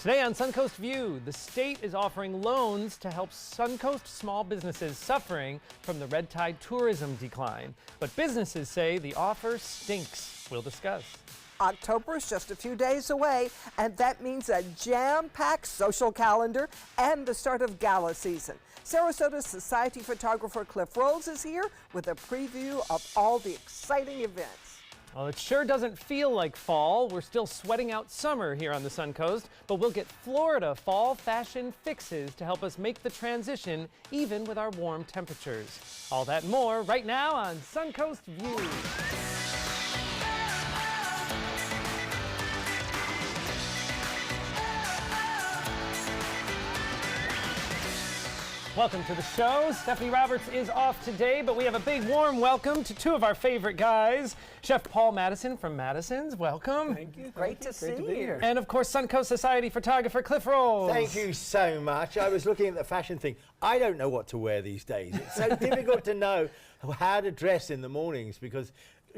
Today on Suncoast View, the state is offering loans to help Suncoast small businesses suffering from the red tide tourism decline. But businesses say the offer stinks. We'll discuss. October is just a few days away, and that means a jam-packed social calendar and the start of gala season. Sarasota Society photographer Cliff Rolls is here with a preview of all the exciting events. Well, it sure doesn't feel like fall. We're still sweating out summer here on the Suncoast, but we'll get Florida fall fashion fixes to help us make the transition even with our warm temperatures. All that and more right now on Suncoast View. Welcome to the show. Stephanie Roberts is off today, but we have a big warm welcome to two of our favorite guys. Chef Paul Madison from Madison's, welcome. Thank you. Great to see you. And of course, Suncoast Society photographer Cliff Rolls. Thank you so much. I was looking at the fashion thing. I don't know what to wear these days. It's so difficult to know how to dress in the mornings because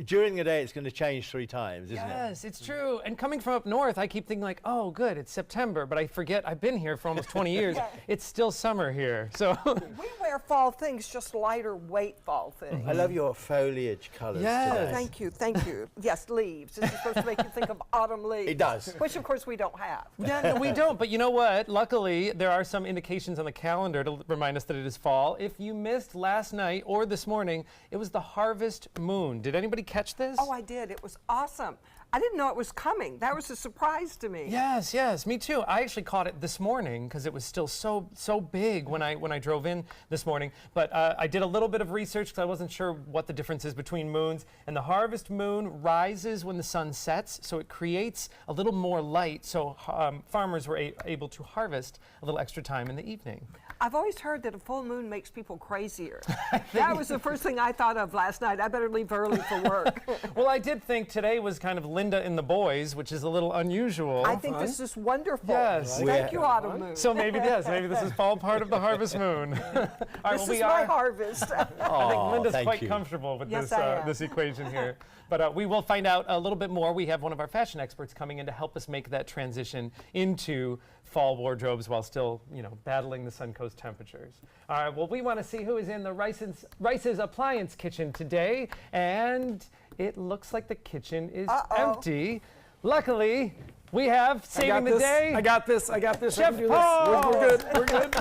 during the day it's going to change 3 times, isn't it? Yes, it's true. And coming from up north, I keep thinking like, oh, good, it's September, but I forget I've been here for almost 20 years. It's still summer here, so. We wear fall things, just lighter weight fall things. I love your foliage colours today. Thank you, thank you. Yes, leaves. This is supposed to make you think of autumn leaves. It does. Which, of course, we don't have. Yeah, no, we don't. But you know what? Luckily, there are some indications on the calendar to remind us that it is fall. If you missed last night or this morning, it was the harvest moon. Did anybody catch this? Oh, I did. It was awesome. I didn't know it was coming. That was a surprise to me. Yes, me too. I actually caught it this morning because it was still so big when I drove in this morning. But I did a little bit of research because I wasn't sure what the difference is between moons. And the harvest moon rises when the sun sets, so it creates a little more light. So farmers were able to harvest a little extra time in the evening. I've always heard that a full moon makes people crazier. That was the first thing I thought of last night. I better leave early for work. Well, I did think today was kind of Linda and the Boys, which is a little unusual. I think this is wonderful. Yes. Thank you, Autumn Moon. So maybe this is all part of the harvest moon. All right, this is my harvest. I think Linda's quite comfortable with this equation here. But we will find out a little bit more. We have one of our fashion experts coming in to help us make that transition into fall wardrobes while still, battling the Suncoast temperatures. All right, well, we want to see who is in the Rice's Appliance Kitchen today, and it looks like the kitchen is empty. Luckily, we have saving the day. I got this. Chef Paul. We're good.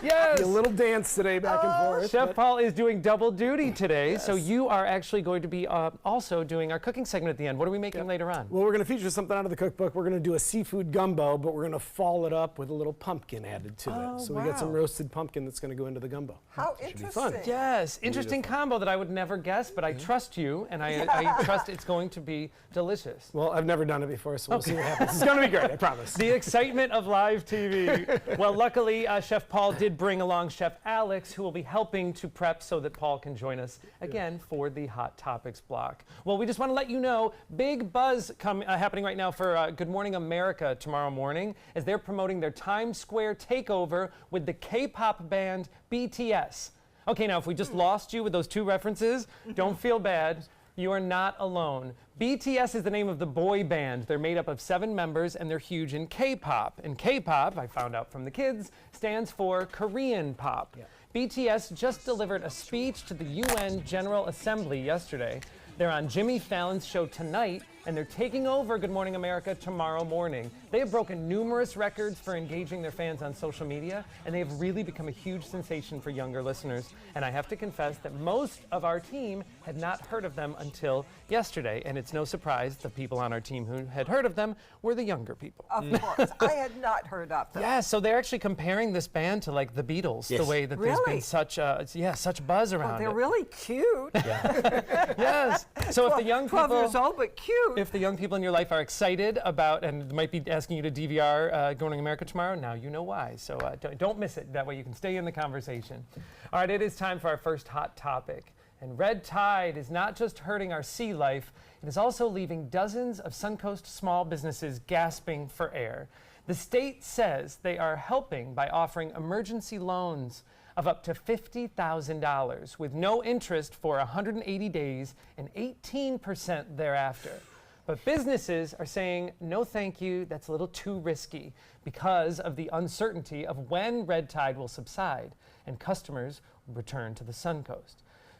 Yes. A little dance today, back and forth. Chef Paul is doing double duty today, Yes. so you are actually going to be also doing our cooking segment at the end. What are we making later on? Well, we're going to feature something out of the cookbook. We're going to do a seafood gumbo, but we're going to fall it up with a little pumpkin added to it. So we got some roasted pumpkin that's going to go into the gumbo. How Should be interesting. fun. Yes, interesting combo that I would never guess, but I trust you, and I trust it's going to be delicious. Well, I've never done it before, so we'll see what happens. It's going to be great, I promise. The excitement of live TV. Well, luckily, Chef Paul did bring along Chef Alex, who will be helping to prep so that Paul can join us again for the Hot Topics block. Well, we just want to let you know, big buzz happening right now for Good Morning America tomorrow morning, as they're promoting their Times Square takeover with the K-pop band BTS. Okay, now if we just lost you with those 2 references, don't feel bad. You are not alone. BTS is the name of the boy band. They're made up of 7 members, and they're huge in K-pop. And K-pop, I found out from the kids, stands for Korean pop. Yeah. BTS just delivered a speech to the UN General Assembly yesterday. They're on Jimmy Fallon's show tonight, and they're taking over Good Morning America tomorrow morning. They have broken numerous records for engaging their fans on social media, and they have really become a huge sensation for younger listeners. And I have to confess that most of our team had not heard of them until yesterday, and it's no surprise the people on our team who had heard of them were the younger people. Of course. I had not heard of them. Yeah, so they're actually comparing this band to like the Beatles, the way that there's been such buzz around they're it. really cute. Yes. So if the young people 12 years old, but cute. If the young people in your life are excited about and might be asking you to DVR Good Morning America tomorrow, now you know why. So don't miss it. That way you can stay in the conversation. All right, it is time for our first hot topic. And red tide is not just hurting our sea life, it is also leaving dozens of Suncoast small businesses gasping for air. The state says they are helping by offering emergency loans of up to $50,000 with no interest for 180 days and 18% thereafter. But businesses are saying, no thank you, that's a little too risky because of the uncertainty of when red tide will subside and customers return to the Suncoast.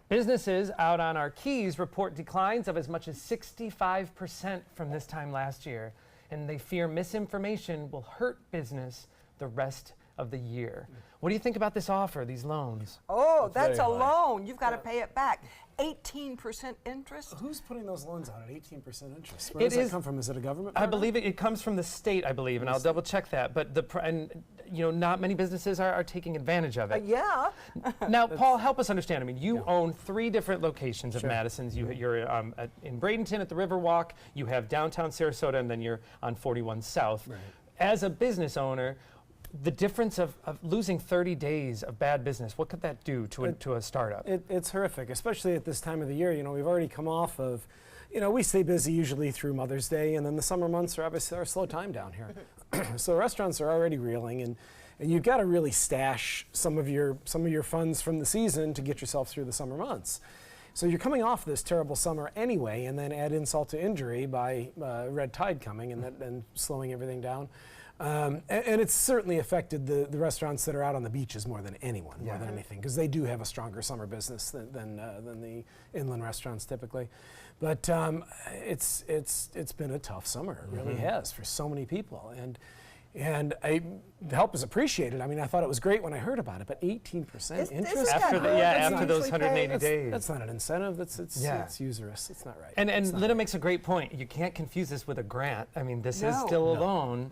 Businesses out on our Keys report declines of as much as 65% from this time last year, and they fear misinformation will hurt business the rest of the year. What do you think about this offer, these loans? Oh, that's a very high. loan. You've got to pay it back. 18% interest? Who's putting those loans out at 18% interest? Where does that come from? Is it a government I program? believe it comes from the state, I believe, and I'll double check that. But not many businesses are taking advantage of it. Yeah. Now, Paul, help us understand. I mean, you own 3 different locations of Sure. Madison's. You're in Bradenton at the Riverwalk, you have downtown Sarasota, and then you're on 41 South. Right. As a business owner, the difference of losing 30 days of bad business, what could that do to a startup? It's horrific, especially at this time of the year. We've already come off of, we stay busy usually through Mother's Day, and then the summer months are obviously our slow time down here. So restaurants are already reeling, and you've got to really stash some of your funds from the season to get yourself through the summer months. So you're coming off this terrible summer anyway, and then add insult to injury by red tide coming and slowing everything down. And it's certainly affected the restaurants that are out on the beaches more than anyone, more than anything, because they do have a stronger summer business than the inland restaurants typically. But it's been a tough summer. It really has for so many people. And the help is appreciated. I mean, I thought it was great when I heard about it, but 18% interest After those 180 days. That's not an incentive. It's usurious. It's not right. And Linda right. makes a great point. You can't confuse this with a grant. I mean, this is No. still a loan.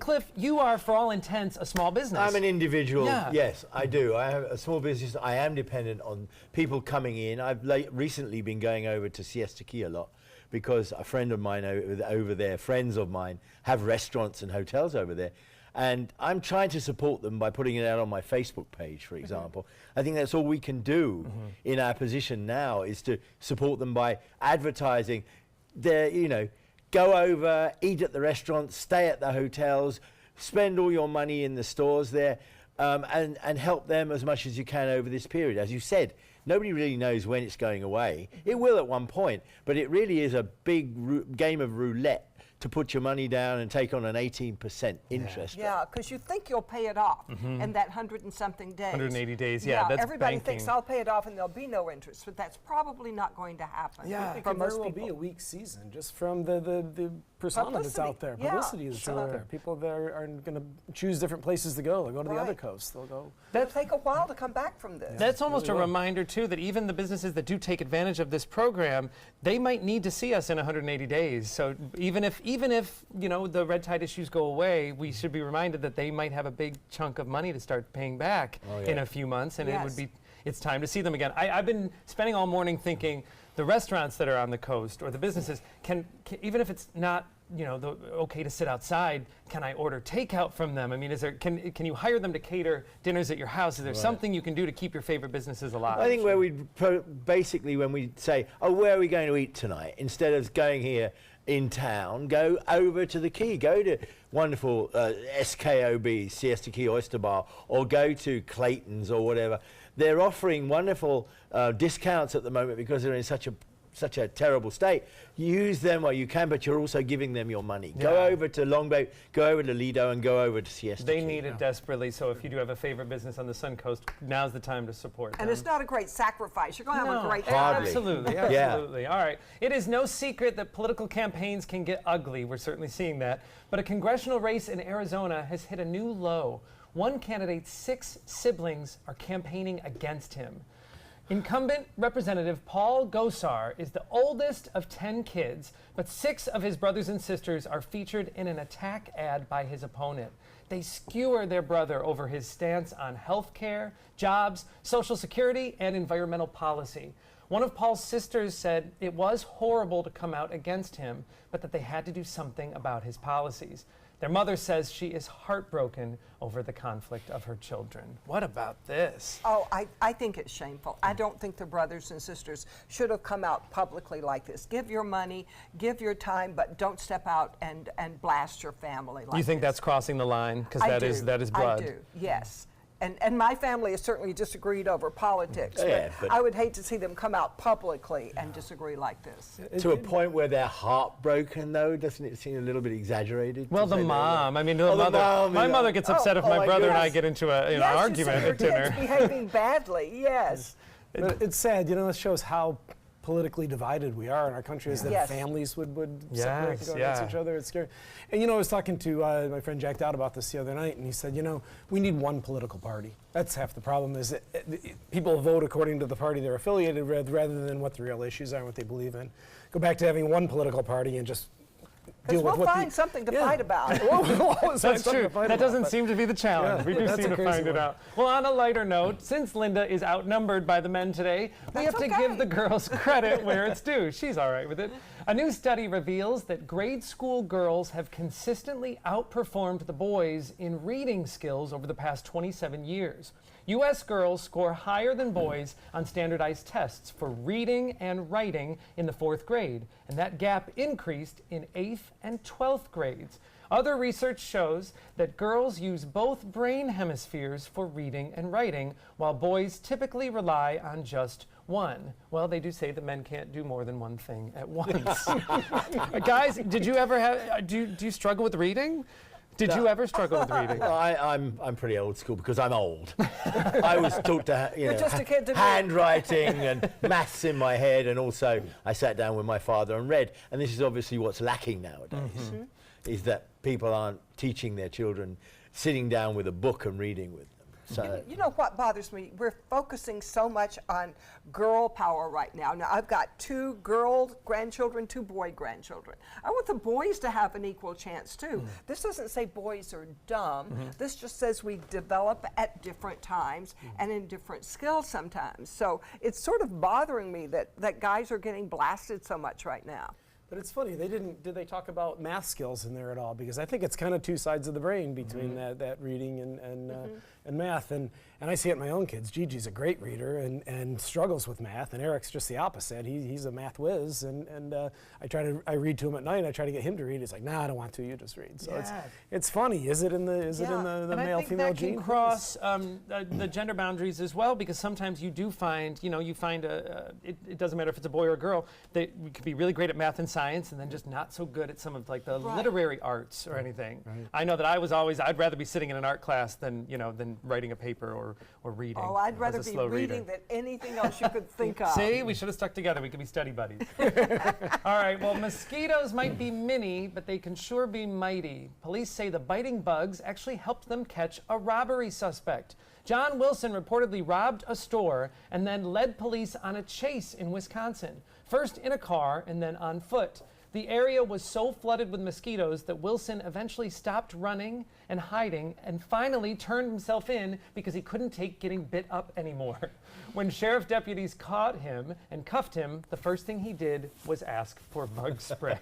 Cliff, you are, for all intents, a small business. I'm an individual. Yeah. Yes, I do. I have a small business. I am dependent on people coming in. I've recently been going over to Siesta Key a lot because a friend of mine over there, friends of mine, have restaurants and hotels over there. And I'm trying to support them by putting it out on my Facebook page, for example. I think that's all we can do in our position now is to support them by advertising their, go over, eat at the restaurants, stay at the hotels, spend all your money in the stores there, and help them as much as you can over this period. As you said, nobody really knows when it's going away. It will at one point, but it really is a big game of roulette to put your money down and take on an 18% interest rate. Yeah, because you think you'll pay it off in that 100 and something days. 180 days, yeah, that's everybody banking. thinks I'll pay it off and there'll be no interest, but that's probably not going to happen. Yeah, it for could very most well people. be a weak season just from the persona that's out there. Yeah. Publicity that's out there. People there are going to choose different places to go. They'll go to the other Right. coast. They'll go. It'll take a while to come back from this. That's almost really a will. reminder, too, that even the businesses that do take advantage of this program, they might need to see us in 180 days. So even if the red tide issues go away, we should be reminded that they might have a big chunk of money to start paying back in a few months, and it's time to see them again. I've been spending all morning thinking the restaurants that are on the coast or the businesses can even if it's not okay to sit outside, can I order takeout from them? I mean, can you hire them to cater dinners at your house? Is there something you can do to keep your favorite businesses alive? I think where basically when we say, where are we going to eat tonight? Instead of going here in town, go over to the Key. Go to wonderful SKOB, Siesta Key Oyster Bar, or go to Clayton's or whatever. They're offering wonderful discounts at the moment because they're in such a terrible state. Use them while you can, but you're also giving them your money. Yeah. Go over to Longboat, go over to Lido, and go over to Siesta They Key. need it desperately, so if you do have a favorite business on the Suncoast, now's the time to support them. And it's not a great sacrifice. You're going to have a great Hardly. time. Absolutely, absolutely. All right. It is no secret that political campaigns can get ugly. We're certainly seeing that. But a congressional race in Arizona has hit a new low. One candidate's 6 siblings are campaigning against him. Incumbent Representative Paul Gosar is the oldest of 10 kids, but 6 of his brothers and sisters are featured in an attack ad by his opponent. They skewer their brother over his stance on health care, jobs, Social Security, and environmental policy. One of Paul's sisters said it was horrible to come out against him, but that they had to do something about his policies. Their mother says she is heartbroken over the conflict of her children. What about this? Oh, I think it's shameful. I don't think the brothers and sisters should have come out publicly like this. Give your money, give your time, but don't step out and blast your family like You think this. that's crossing the line? Because that is blood. I do, yes. And my family has certainly disagreed over politics, but I would hate to see them come out publicly and disagree like this. To a point where they're heartbroken, though, doesn't it seem a little bit exaggerated? Well, the mom. I mean, the mother. My mother gets upset if my brother and I get into an argument at dinner. Yes, behaving badly. Yes. But it's sad, you know. It shows how politically divided we are in our country, is that families would separate and go against each other. It's scary. And you know, I was talking to my friend Jack Dowd about this the other night, and he said, you know, we need one political party. That's half the problem, is that people vote according to the party they're affiliated with rather than what the real issues are and what they believe in. Go back to having one political party and just deal with we'll find something to fight about. That's true. That doesn't seem to be the challenge. We do seem to find it out. Well, on a lighter note, since Linda is outnumbered by the men today, we have to give the girls credit where it's due. She's all right with it. A new study reveals that grade school girls have consistently outperformed the boys in reading skills over the past 27 years. U.S. girls score higher than boys on standardized tests for reading and writing in the 4th grade, and that gap increased in 8th and 12th grades. Other research shows that girls use both brain hemispheres for reading and writing, while boys typically rely on just one. Well, they do say that men can't do more than one thing at once. Guys, did you ever have, do you struggle with reading? Did you ever struggle with reading? Well, I'm pretty old school because I'm old. I was taught to just a kid to handwriting and maths in my head, and also I sat down with my father and read. And this is obviously what's lacking nowadays, is that people aren't teaching their children sitting down with a book and reading with them. So you know what bothers me? We're focusing so much on girl power right now. Now, I've got 2 girl grandchildren, 2 boy grandchildren. I want the boys to have an equal chance, too. This doesn't say boys are dumb. This just says we develop at different times and in different skills sometimes. So it's sort of bothering me that guys are getting blasted so much right now. But it's funny, did they talk about math skills in there at all? Because I think it's kind of 2 sides of the brain between that reading and math. And I see it in my own kids. Gigi's a great reader and struggles with math, and Eric's just the opposite. He's a math whiz, and I read to him at night. I try to get him to read. He's like, nah, I don't want to. You just read. So it's funny. Is it in the male female gene? I think that can cross the gender boundaries as well, because sometimes you do find, it doesn't matter if it's a boy or a girl, we could be really great at math and science, and then just not so good at some of like the literary arts or anything. I know that I'd rather be sitting in an art class than writing a paper or reading. Oh, I'd rather be reading than anything else you could think of. See, we should have stuck together. We could be study buddies. All right, well, mosquitoes might be mini, but they can sure be mighty. Police say the biting bugs actually helped them catch a robbery suspect. John Wilson reportedly robbed a store and then led police on a chase in Wisconsin, first in a car and then on foot. The area was so flooded with mosquitoes that Wilson eventually stopped running and hiding and finally turned himself in because he couldn't take getting bit up anymore. When sheriff deputies caught him and cuffed him, the first thing he did was ask for bug spray.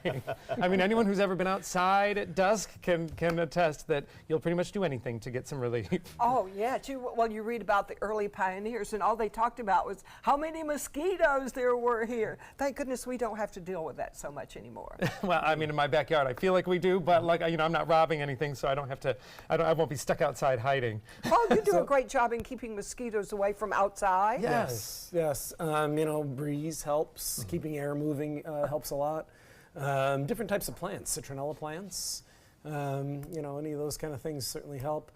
I mean, anyone who's ever been outside at dusk can attest that you'll pretty much do anything to get some relief. Oh, yeah. You read about the early pioneers, and all they talked about was how many mosquitoes there were here. Thank goodness we don't have to deal with that so much anymore. Well, I mean, in my backyard, I feel like we do, but I'm not robbing anything, so I don't have to. I won't be stuck outside hiding. Paul, you do a great job in keeping mosquitoes away from outside. Yes. Breeze helps. Keeping air moving helps a lot. Different types of plants, citronella plants, any of those kind of things certainly help.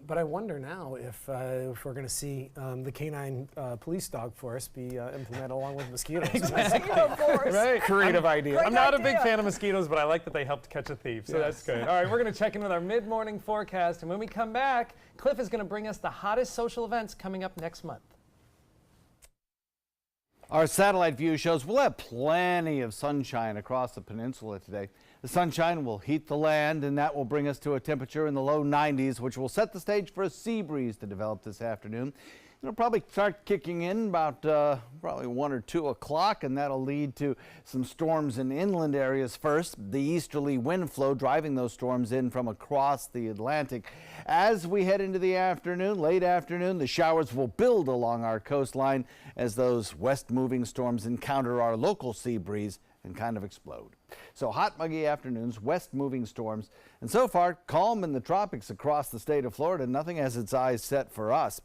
But I wonder now if we're going to see the canine police dog force be implemented along with mosquitoes. Exactly. Right. Creative idea. I'm not a big fan of mosquitoes, but I like that they helped catch a thief, so that's good. All right, we're going to check in with our mid-morning forecast, and when we come back, Cliff is going to bring us the hottest social events coming up next month. Our satellite view shows we'll have plenty of sunshine across the peninsula today. The sunshine will heat the land, and that will bring us to a temperature in the low 90s, which will set the stage for a sea breeze to develop this afternoon. It'll probably start kicking in about probably 1 or 2 o'clock, and that'll lead to some storms in inland areas first. The easterly wind flow driving those storms in from across the Atlantic. As we head into the afternoon, late afternoon, the showers will build along our coastline as those west-moving storms encounter our local sea breeze and kind of explode. So hot, muggy afternoons, west-moving storms, and so far, calm in the tropics across the state of Florida. Nothing has its eyes set for us.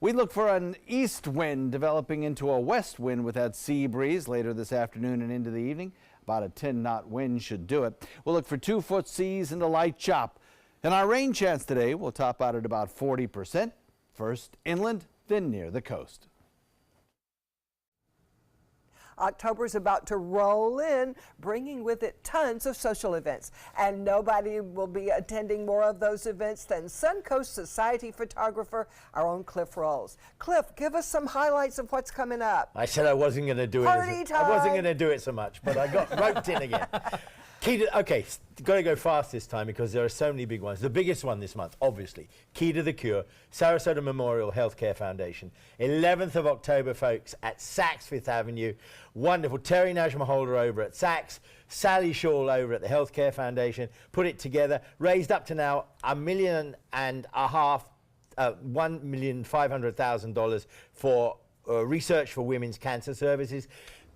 We look for an east wind developing into a west wind with that sea breeze later this afternoon and into the evening. About a 10-knot wind should do it. We'll look for 2-foot seas and a light chop. And our rain chance today will top out at about 40%. First inland, then near the coast. October's about to roll in, bringing with it tons of social events. And nobody will be attending more of those events than Suncoast Society photographer, our own Cliff Rolls. Cliff, give us some highlights of what's coming up. I said I wasn't going to do it. Party time. I wasn't going to do it so much, but I got roped in again. Okay, got to go fast this time because there are so many big ones. The biggest one this month, obviously, Key to the Cure, Sarasota Memorial Healthcare Foundation. 11th of October, folks, at Saks Fifth Avenue. Wonderful. Terry Najmaholder over at Saks, Sally Shaw over at the Healthcare Foundation. Put it together, raised up to now $1,500,000 for research for women's cancer services.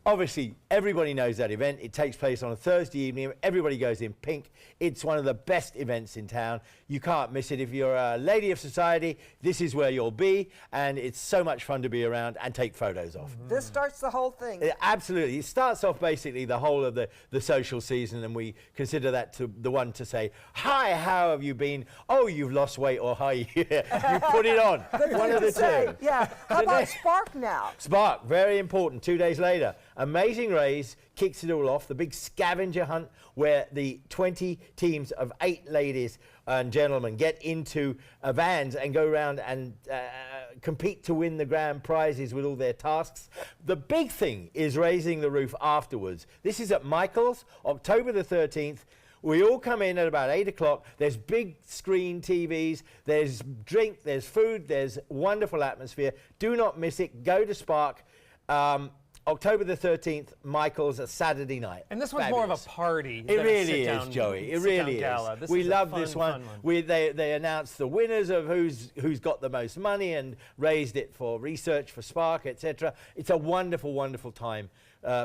Obviously, everybody knows that event. It takes place on a Thursday evening. Everybody goes in pink. It's one of the best events in town. You can't miss it. If you're a lady of society, this is where you'll be. And it's so much fun to be around and take photos of. This starts the whole thing. Absolutely. It starts off basically the whole of the social season, and we consider that to the one to say, hi, how have you been? Oh, you've lost weight, or hi, you put it on. One of the two. Yeah. How about Spark now? Spark, very important, 2 days later. Amazing Race kicks it all off, the big scavenger hunt where the 20 teams of 8 ladies and gentlemen get into vans and go around and compete to win the grand prizes with all their tasks. The big thing is raising the roof afterwards. This is at Michael's, October the 13th. We all come in at about 8 o'clock. There's big screen TVs, there's drink, there's food, there's wonderful atmosphere. Do not miss it. Go to Spark. October the 13th, Michael's, a Saturday night. And this one's more of a party. It really is, Joey. It really is. We love this one. They announced the winners of who's got the most money and raised it for research for Spark, etc. It's a wonderful, wonderful time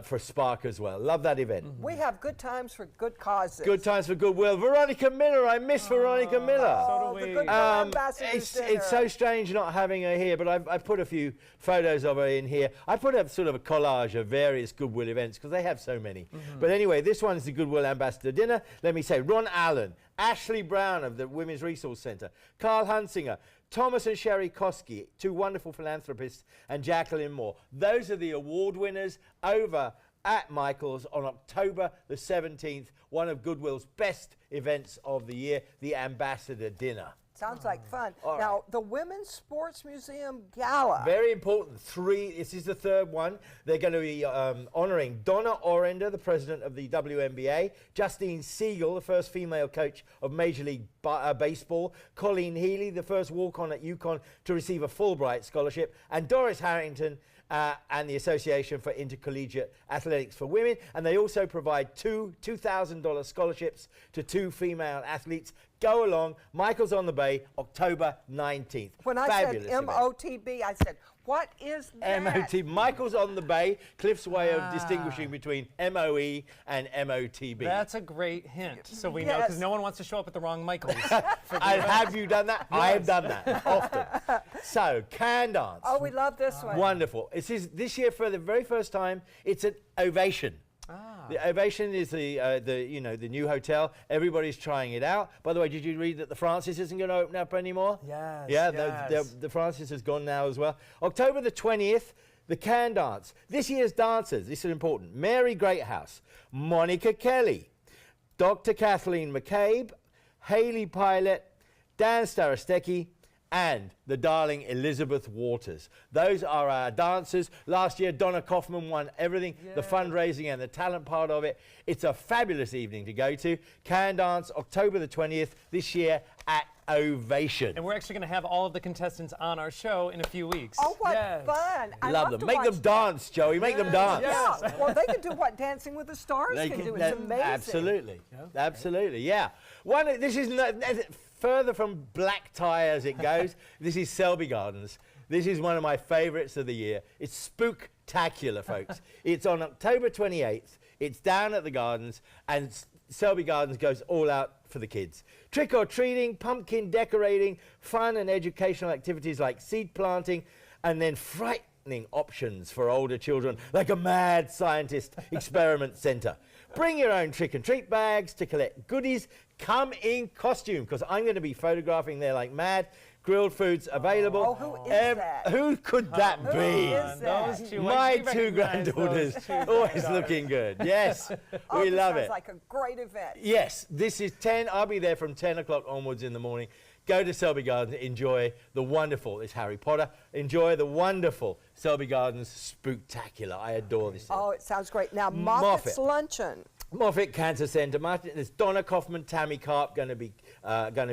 for Spark as well. Love that event. We have good times for good causes. Good times for goodwill. Veronica Miller, I miss Veronica Miller. So do we. The Goodwill Ambassadors dinner. It's so strange not having her here, but I've put a few photos of her in here. I put a sort of a collage of various goodwill events because they have so many. But anyway, this one's the Goodwill Ambassador dinner. Let me say, Ron Allen, Ashley Brown of the Women's Resource Center, Carl Hunsinger, Thomas and Sherry Koski, 2 wonderful philanthropists, and Jacqueline Moore. Those are the award winners over at Michael's on October the 17th, one of Goodwill's best events of the year, the Ambassador Dinner. Sounds like fun. All Now, right. the Women's Sports Museum Gala. Very important. This is the third one. They're going to be honoring Donna Orender, the president of the WNBA, Justine Siegel, the first female coach of Major League Baseball, Colleen Healy, the first walk-on at UConn to receive a Fulbright scholarship, and Doris Harrington and the Association for Intercollegiate Athletics for Women. And they also provide two $2,000 scholarships to 2 female athletes. Go along. Michael's on the Bay, October 19th. When I Fabulous said MOTB, I said, what is that? MOT. Michael's on the Bay. Cliff's way of distinguishing between MOE and MOTB. That's a great hint. So we know, Yes. because no one wants to show up at the wrong Michael's. Have you done that? I have done that often. So, can dance. Oh, we love this one. Wonderful. This year, for the very first time, it's an Ovation. The Ovation is the new hotel. Everybody's trying it out. By the way, did you read that the Francis isn't going to open up anymore? Yes. Yeah, yes. the Francis has gone now as well. October the 20th, the Can Dance. This year's dancers, this is important, Mary Greathouse, Monica Kelly, Dr. Kathleen McCabe, Haley Pilot, Dan Starostecki, and the darling Elizabeth Waters. Those are our dancers. Last year, Donna Kaufman won everything, the fundraising and the talent part of it. It's a fabulous evening to go to. Can Dance, October the 20th, this year at Ovation. And we're actually going to have all of the contestants on our show in a few weeks. Oh, what Yes. fun. I Love to them. Make watch them that. dance, Joey. Make them dance. Yeah. Well, they can do what Dancing with the Stars can do. It's amazing. Absolutely. Absolutely, yeah. This is further from black tie as it goes. This is Selby Gardens. This is one of my favorites of the year. It's spooktacular, folks. It's on October 28th. It's down at the gardens, and Selby Gardens goes all out for the kids. Trick or treating, pumpkin decorating, fun and educational activities like seed planting, and then frightening options for older children like a mad scientist experiment center. Bring your own trick and treat bags to collect goodies. Come in costume, because I'm going to be photographing there like mad. Grilled foods available. Oh, who is that? Who could that be? is that? Those two, My like, she two recognized granddaughters, those two always granddaughters. looking good. Yes, Oh, we this love sounds it. like a great event. Yes, this is 10. I'll be there from 10 o'clock onwards in the morning. Go to Selby Gardens, enjoy the wonderful, it's Harry Potter, enjoy the wonderful Selby Gardens Spooktacular. I adore this. Oh, it sounds great. Now, Moffat's Moffat. Luncheon. Moffat Cancer Centre. There's Donna Kaufman, Tammy Karp going to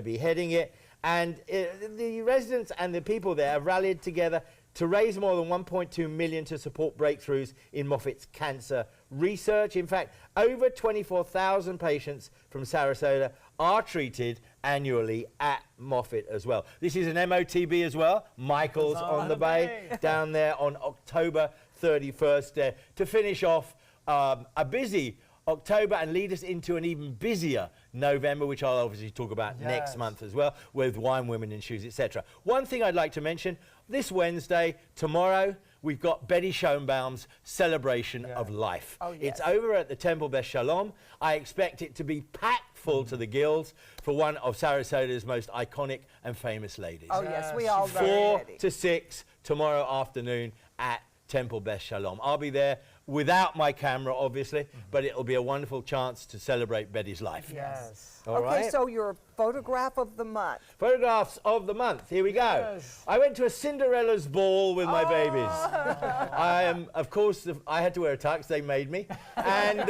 be heading it. And the residents and the people there have rallied together to raise more than 1.2 million to support breakthroughs in Moffat's cancer research. In fact, over 24,000 patients from Sarasota are treated annually at Moffat as well. This is an MOTB as well. Michael's on the Bay down there on October 31st to finish off a busy October and lead us into an even busier November, which I'll obviously talk about next month as well, with Wine, Women and Shoes, etc. One thing I'd like to mention, this Wednesday, tomorrow, we've got Betty Schoenbaum's Celebration of Life. Oh, yes. It's over at the Temple Beth Shalom. I expect it to be packed full to the gills for one of Sarasota's most iconic and famous ladies. Oh, yes, we all know 4 Betty. to 6 tomorrow afternoon at Temple Beth Shalom. I'll be there without my camera, obviously, but it'll be a wonderful chance to celebrate Betty's life. Yes. All Okay, right? so your photograph of the month. Photographs of the month. Here we go. Yes. I went to a Cinderella's ball with my babies. I am, of course, I had to wear a tux. They made me. And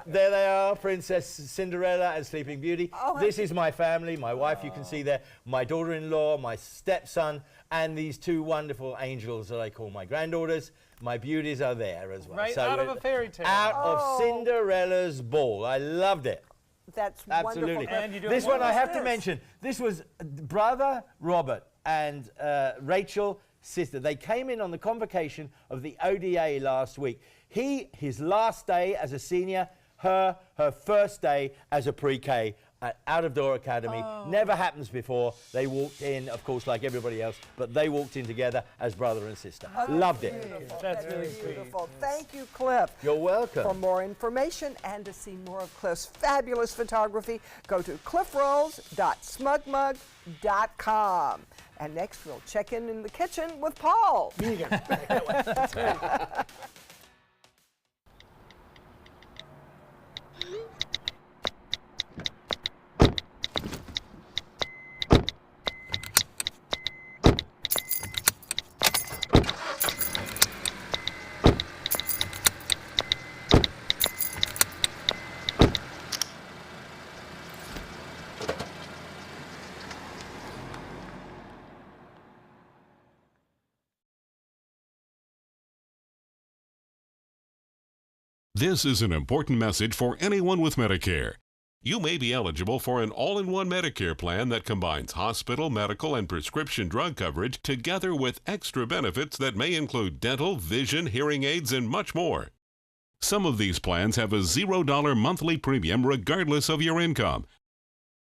there they are, Princess Cinderella and Sleeping Beauty. Oh, This is my family, my wife, you can see there, my daughter-in-law, my stepson, and these two wonderful angels that I call my granddaughters. My beauties are there as well. Right out of a fairy tale. Out of Cinderella's ball. I loved it. That's Absolutely. wonderful. And you do This have one I What have is to this? mention. This was brother Robert and Rachel, sister. They came in on the convocation of the ODA last week. His last day as a senior, her first day as a pre-K at Out of Door Academy. Never happens before. They walked in, of course, like everybody else, but they walked in together as brother and sister. Loved it. Beautiful. That's That really is sweet. beautiful. Thank you, Cliff. You're welcome. For more information and to see more of Cliff's fabulous photography, go to cliffrolls.smugmug.com. And next, we'll check in the kitchen with Paul. This is an important message for anyone with Medicare. You may be eligible for an all-in-one Medicare plan that combines hospital, medical, and prescription drug coverage together with extra benefits that may include dental, vision, hearing aids, and much more. Some of these plans have a $0 monthly premium regardless of your income.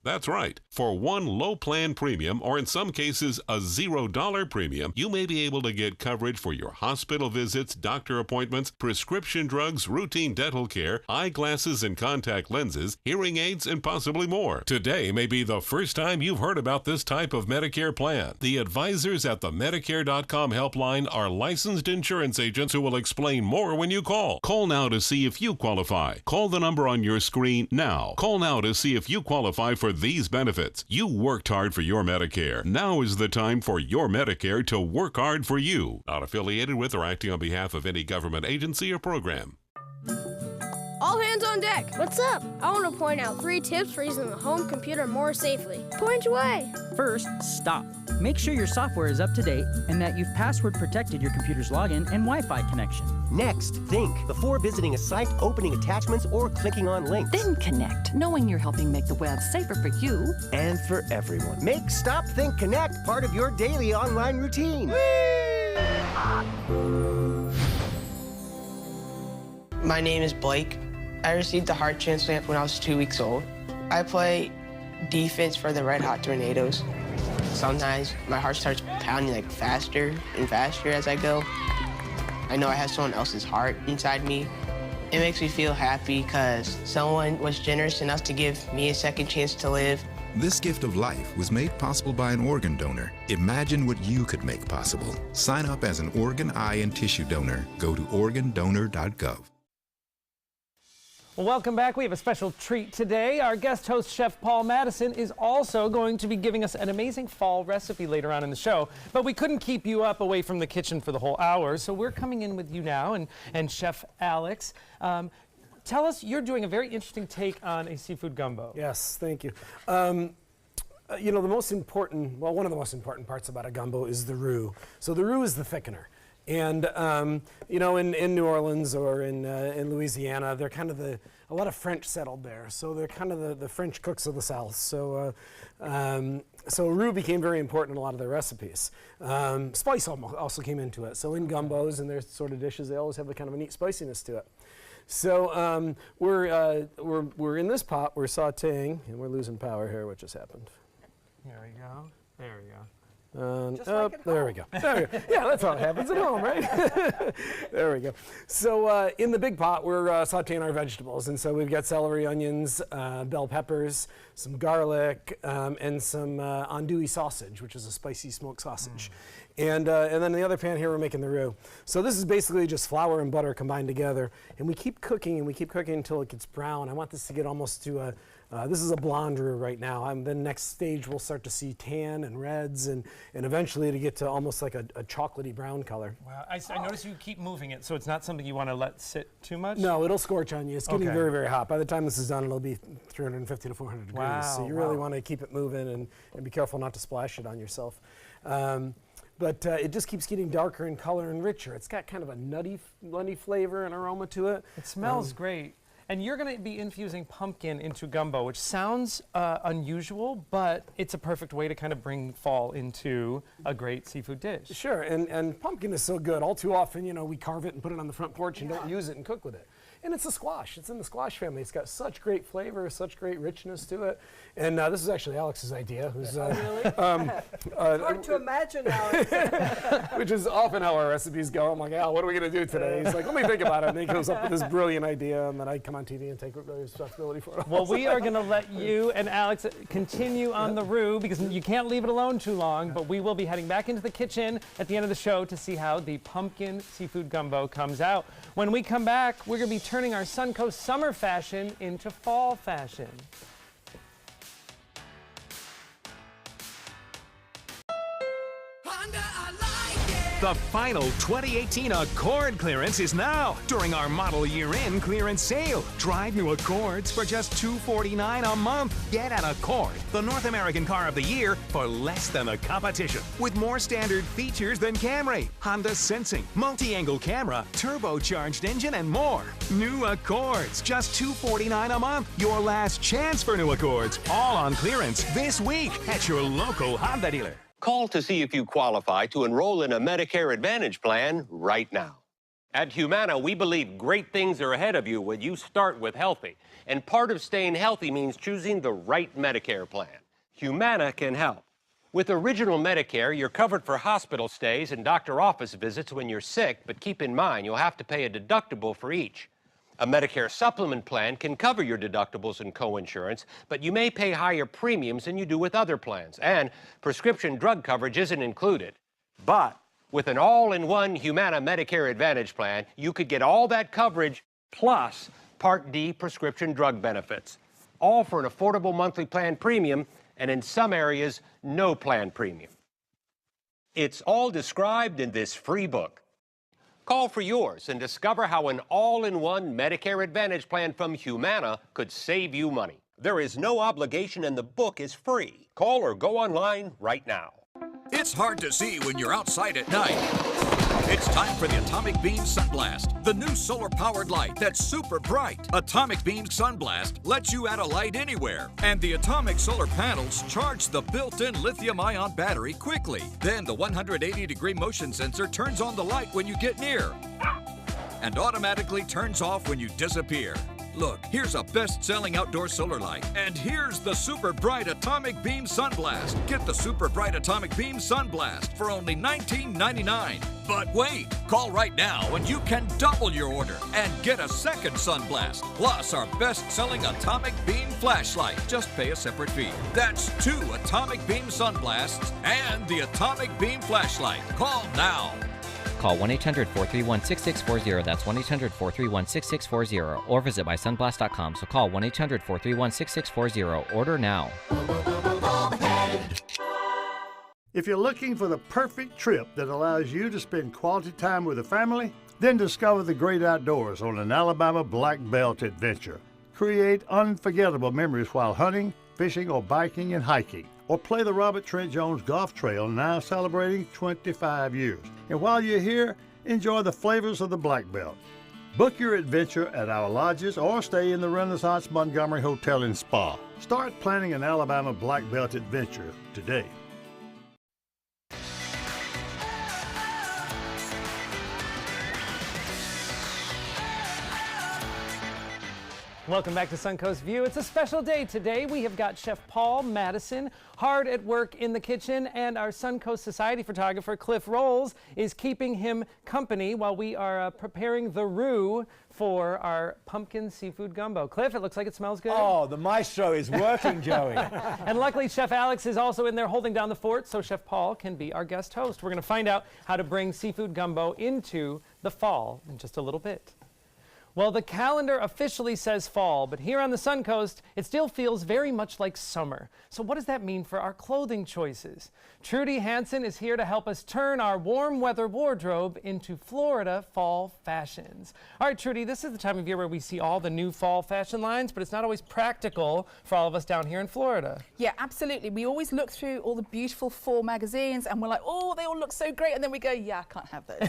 That's right. For one low plan premium, or in some cases a $0 premium, you may be able to get coverage for your hospital visits, doctor appointments, prescription drugs, routine dental care, eyeglasses and contact lenses, hearing aids, and possibly more. Today may be the first time you've heard about this type of Medicare plan. The advisors at the Medicare.com helpline are licensed insurance agents who will explain more when you call. Call now to see if you qualify. Call the number on your screen now. Call now to see if you qualify for these benefits. You worked hard for your Medicare. Now is the time for your Medicare to work hard for you. Not affiliated with or acting on behalf of any government agency or program. All hands on deck. What's up? I want to point out 3 tips for using the home computer more safely. Point away. First, stop. Make sure your software is up to date and that you've password protected your computer's login and Wi-Fi connection. Next, think before visiting a site, opening attachments, or clicking on links. Then connect, knowing you're helping make the web safer for you And for everyone. Make Stop, Think, Connect part of your daily online routine. My name is Blake. I received a heart transplant when I was 2 weeks old. I play defense for the Red Hot Tornadoes. Sometimes my heart starts pounding like faster and faster as I go. I know I have someone else's heart inside me. It makes me feel happy because someone was generous enough to give me a second chance to live. This gift of life was made possible by an organ donor. Imagine what you could make possible. Sign up as an organ, eye, and tissue donor. Go to organdonor.gov. Well, welcome back. We have a special treat today. Our guest host, Chef Paul Madison, is also going to be giving us an amazing fall recipe later on in the show. But we couldn't keep you up away from the kitchen for the whole hour, so we're coming in with you now, and Chef Alex. Tell us, you're doing a very interesting take on a seafood gumbo. Yes, thank you. You know, one of the most important parts about a gumbo is the roux. So the roux is the thickener. And, you know, in New Orleans or in Louisiana, they're kind of a lot of French settled there. So they're kind of the French cooks of the South. So roux became very important in a lot of their recipes. Spice also came into it. So in gumbos and their sort of dishes, they always have a kind of a neat spiciness to it. So we're in this pot, we're sauteing, and we're losing power here, which just happened. There we go. There we go. There we go. Yeah, that's how it happens at home, right? There we go. So in the big pot, we're sauteing our vegetables. And so we've got celery, onions, bell peppers, some garlic, and some andouille sausage, which is a spicy smoked sausage. And then in the other pan here, we're making the roux. So this is basically just flour and butter combined together. And we keep cooking until it gets brown. I want this to get almost to this is a blonde roux right now. Then next stage, we'll start to see tan and reds and eventually to get to almost like a chocolatey brown color. Wow, I notice you keep moving it, so it's not something you want to let sit too much? No, it'll scorch on you. It's getting very, very hot. By the time this is done, it'll be 350 to 400 degrees. Wow, so you really want to keep it moving and be careful not to splash it on yourself. But it just keeps getting darker in color and richer. It's got kind of a nutty flavor and aroma to it. It smells great. And you're going to be infusing pumpkin into gumbo, which sounds unusual, but it's a perfect way to kind of bring fall into a great seafood dish. Sure, and pumpkin is so good. All too often, you know, we carve it and put it on the front porch and don't use it and cook with it. And it's a squash. It's in the squash family. It's got such great flavor, such great richness to it. And this is actually Alex's idea. Who's, really? Hard to imagine, Alex. Which is often how our recipes go. I'm like, Al, what are we going to do today? He's like, let me think about it. And he comes up with this brilliant idea, and then I come on TV and take responsibility for it. Well, we are going to let you and Alex continue on the roux because you can't leave it alone too long, but we will be heading back into the kitchen at the end of the show to see how the pumpkin seafood gumbo comes out. When we come back, we're going to be turning our Suncoast summer fashion into fall fashion. The final 2018 Accord clearance is now during our model year-end clearance sale. Drive new Accords for just $249 a month. Get an Accord, the North American car of the year, for less than the competition. With more standard features than Camry, Honda Sensing, multi-angle camera, turbocharged engine, and more. New Accords, just $249 a month. Your last chance for new Accords. All on clearance this week at your local Honda dealer. Call to see if you qualify to enroll in a Medicare Advantage plan right now. At Humana, we believe great things are ahead of you when you start with healthy. And part of staying healthy means choosing the right Medicare plan. Humana can help. With Original Medicare, you're covered for hospital stays and doctor office visits when you're sick, but keep in mind you'll have to pay a deductible for each. A Medicare supplement plan can cover your deductibles and coinsurance, but you may pay higher premiums than you do with other plans, and prescription drug coverage isn't included. But with an all-in-one Humana Medicare Advantage plan, you could get all that coverage plus Part D prescription drug benefits, all for an affordable monthly plan premium, and in some areas, no plan premium. It's all described in this free book. Call for yours and discover how an all-in-one Medicare Advantage plan from Humana could save you money. There is no obligation and the book is free. Call or go online right now. It's hard to see when you're outside at night. It's time for the Atomic Beam Sunblast, the new solar-powered light that's super bright. Atomic Beam Sunblast lets you add a light anywhere, and the atomic solar panels charge the built-in lithium-ion battery quickly. Then the 180-degree motion sensor turns on the light when you get near and automatically turns off when you disappear. Look, here's a best-selling outdoor solar light. And here's the Super Bright Atomic Beam Sunblast. Get the Super Bright Atomic Beam Sunblast for only $19.99. But wait, call right now and you can double your order and get a second Sunblast, plus our best-selling Atomic Beam Flashlight. Just pay a separate fee. That's 2 Atomic Beam Sunblasts and the Atomic Beam Flashlight. Call now. Call 1-800-431-6640. That's 1-800-431-6640. Or visit mysunblast.com. So call 1-800-431-6640. Order now. If you're looking for the perfect trip that allows you to spend quality time with the family, then discover the great outdoors on an Alabama Black Belt adventure. Create unforgettable memories while hunting, fishing, or biking and hiking. Or play the Robert Trent Jones Golf Trail, now celebrating 25 years. And while you're here, enjoy the flavors of the Black Belt. Book your adventure at our lodges or stay in the Renaissance Montgomery Hotel and Spa. Start planning an Alabama Black Belt adventure today. Welcome back to Suncoast View. It's a special day today. We have got Chef Paul Madison hard at work in the kitchen, and our Suncoast Society photographer Cliff Rolls is keeping him company while we are preparing the roux for our pumpkin seafood gumbo. Cliff, it looks like it smells good. Oh, the maestro is working, Joey. And luckily, Chef Alex is also in there holding down the fort, so Chef Paul can be our guest host. We're going to find out how to bring seafood gumbo into the fall in just a little bit. Well, the calendar officially says fall, but here on the Suncoast, it still feels very much like summer. So what does that mean for our clothing choices? Trudy Hansen is here to help us turn our warm weather wardrobe into Florida fall fashions. All right, Trudy, this is the time of year where we see all the new fall fashion lines, but it's not always practical for all of us down here in Florida. Yeah, absolutely. We always look through all the beautiful fall magazines and we're like, oh, they all look so great. And then we go, yeah, I can't have those.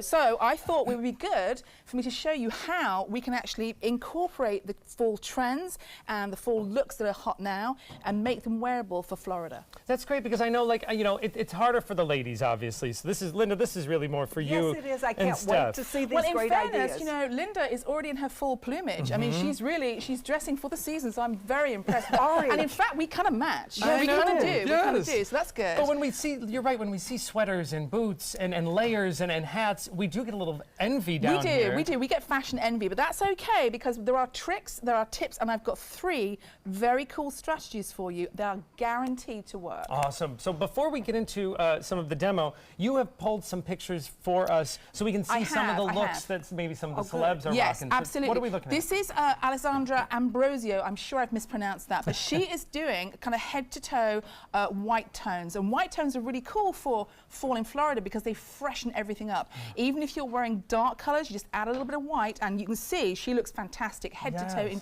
so I thought it would be good for me to show you how we can actually incorporate the fall trends and the fall looks that are hot now and make them wearable for Florida. That's great, because I know, like, you know, it's harder for the ladies, obviously. So this is, Linda, this is really more for you. Yes, it is. I can't wait to see these great in fairness, ideas. You know, Linda is already in her fall plumage. I mean, she's dressing for the season, so I'm very impressed. And in fact, we kind of match. I we know. kind of do. Yes. We kind of do. So that's good. But when we see, you're right, when we see sweaters and boots and layers and hats, we do get a little envy down here. We do. We get fashion envy, but that's okay, because there are tricks, there are tips, and I've got 3 very cool strategies for you that are guaranteed to work. Awesome. So before we get into some of the demo, you have pulled some pictures for us so we can see some of the looks that maybe some of the celebs are yes, rocking. Yes, absolutely. So what are we looking this at? This is Alessandra Ambrosio. I'm sure I've mispronounced that, but she is doing kind of head-to-toe white tones. And white tones are really cool for fall in Florida because they freshen everything up. Even if you're wearing dark colors, you just add a little bit of white, and you can see she looks fantastic head-to-toe in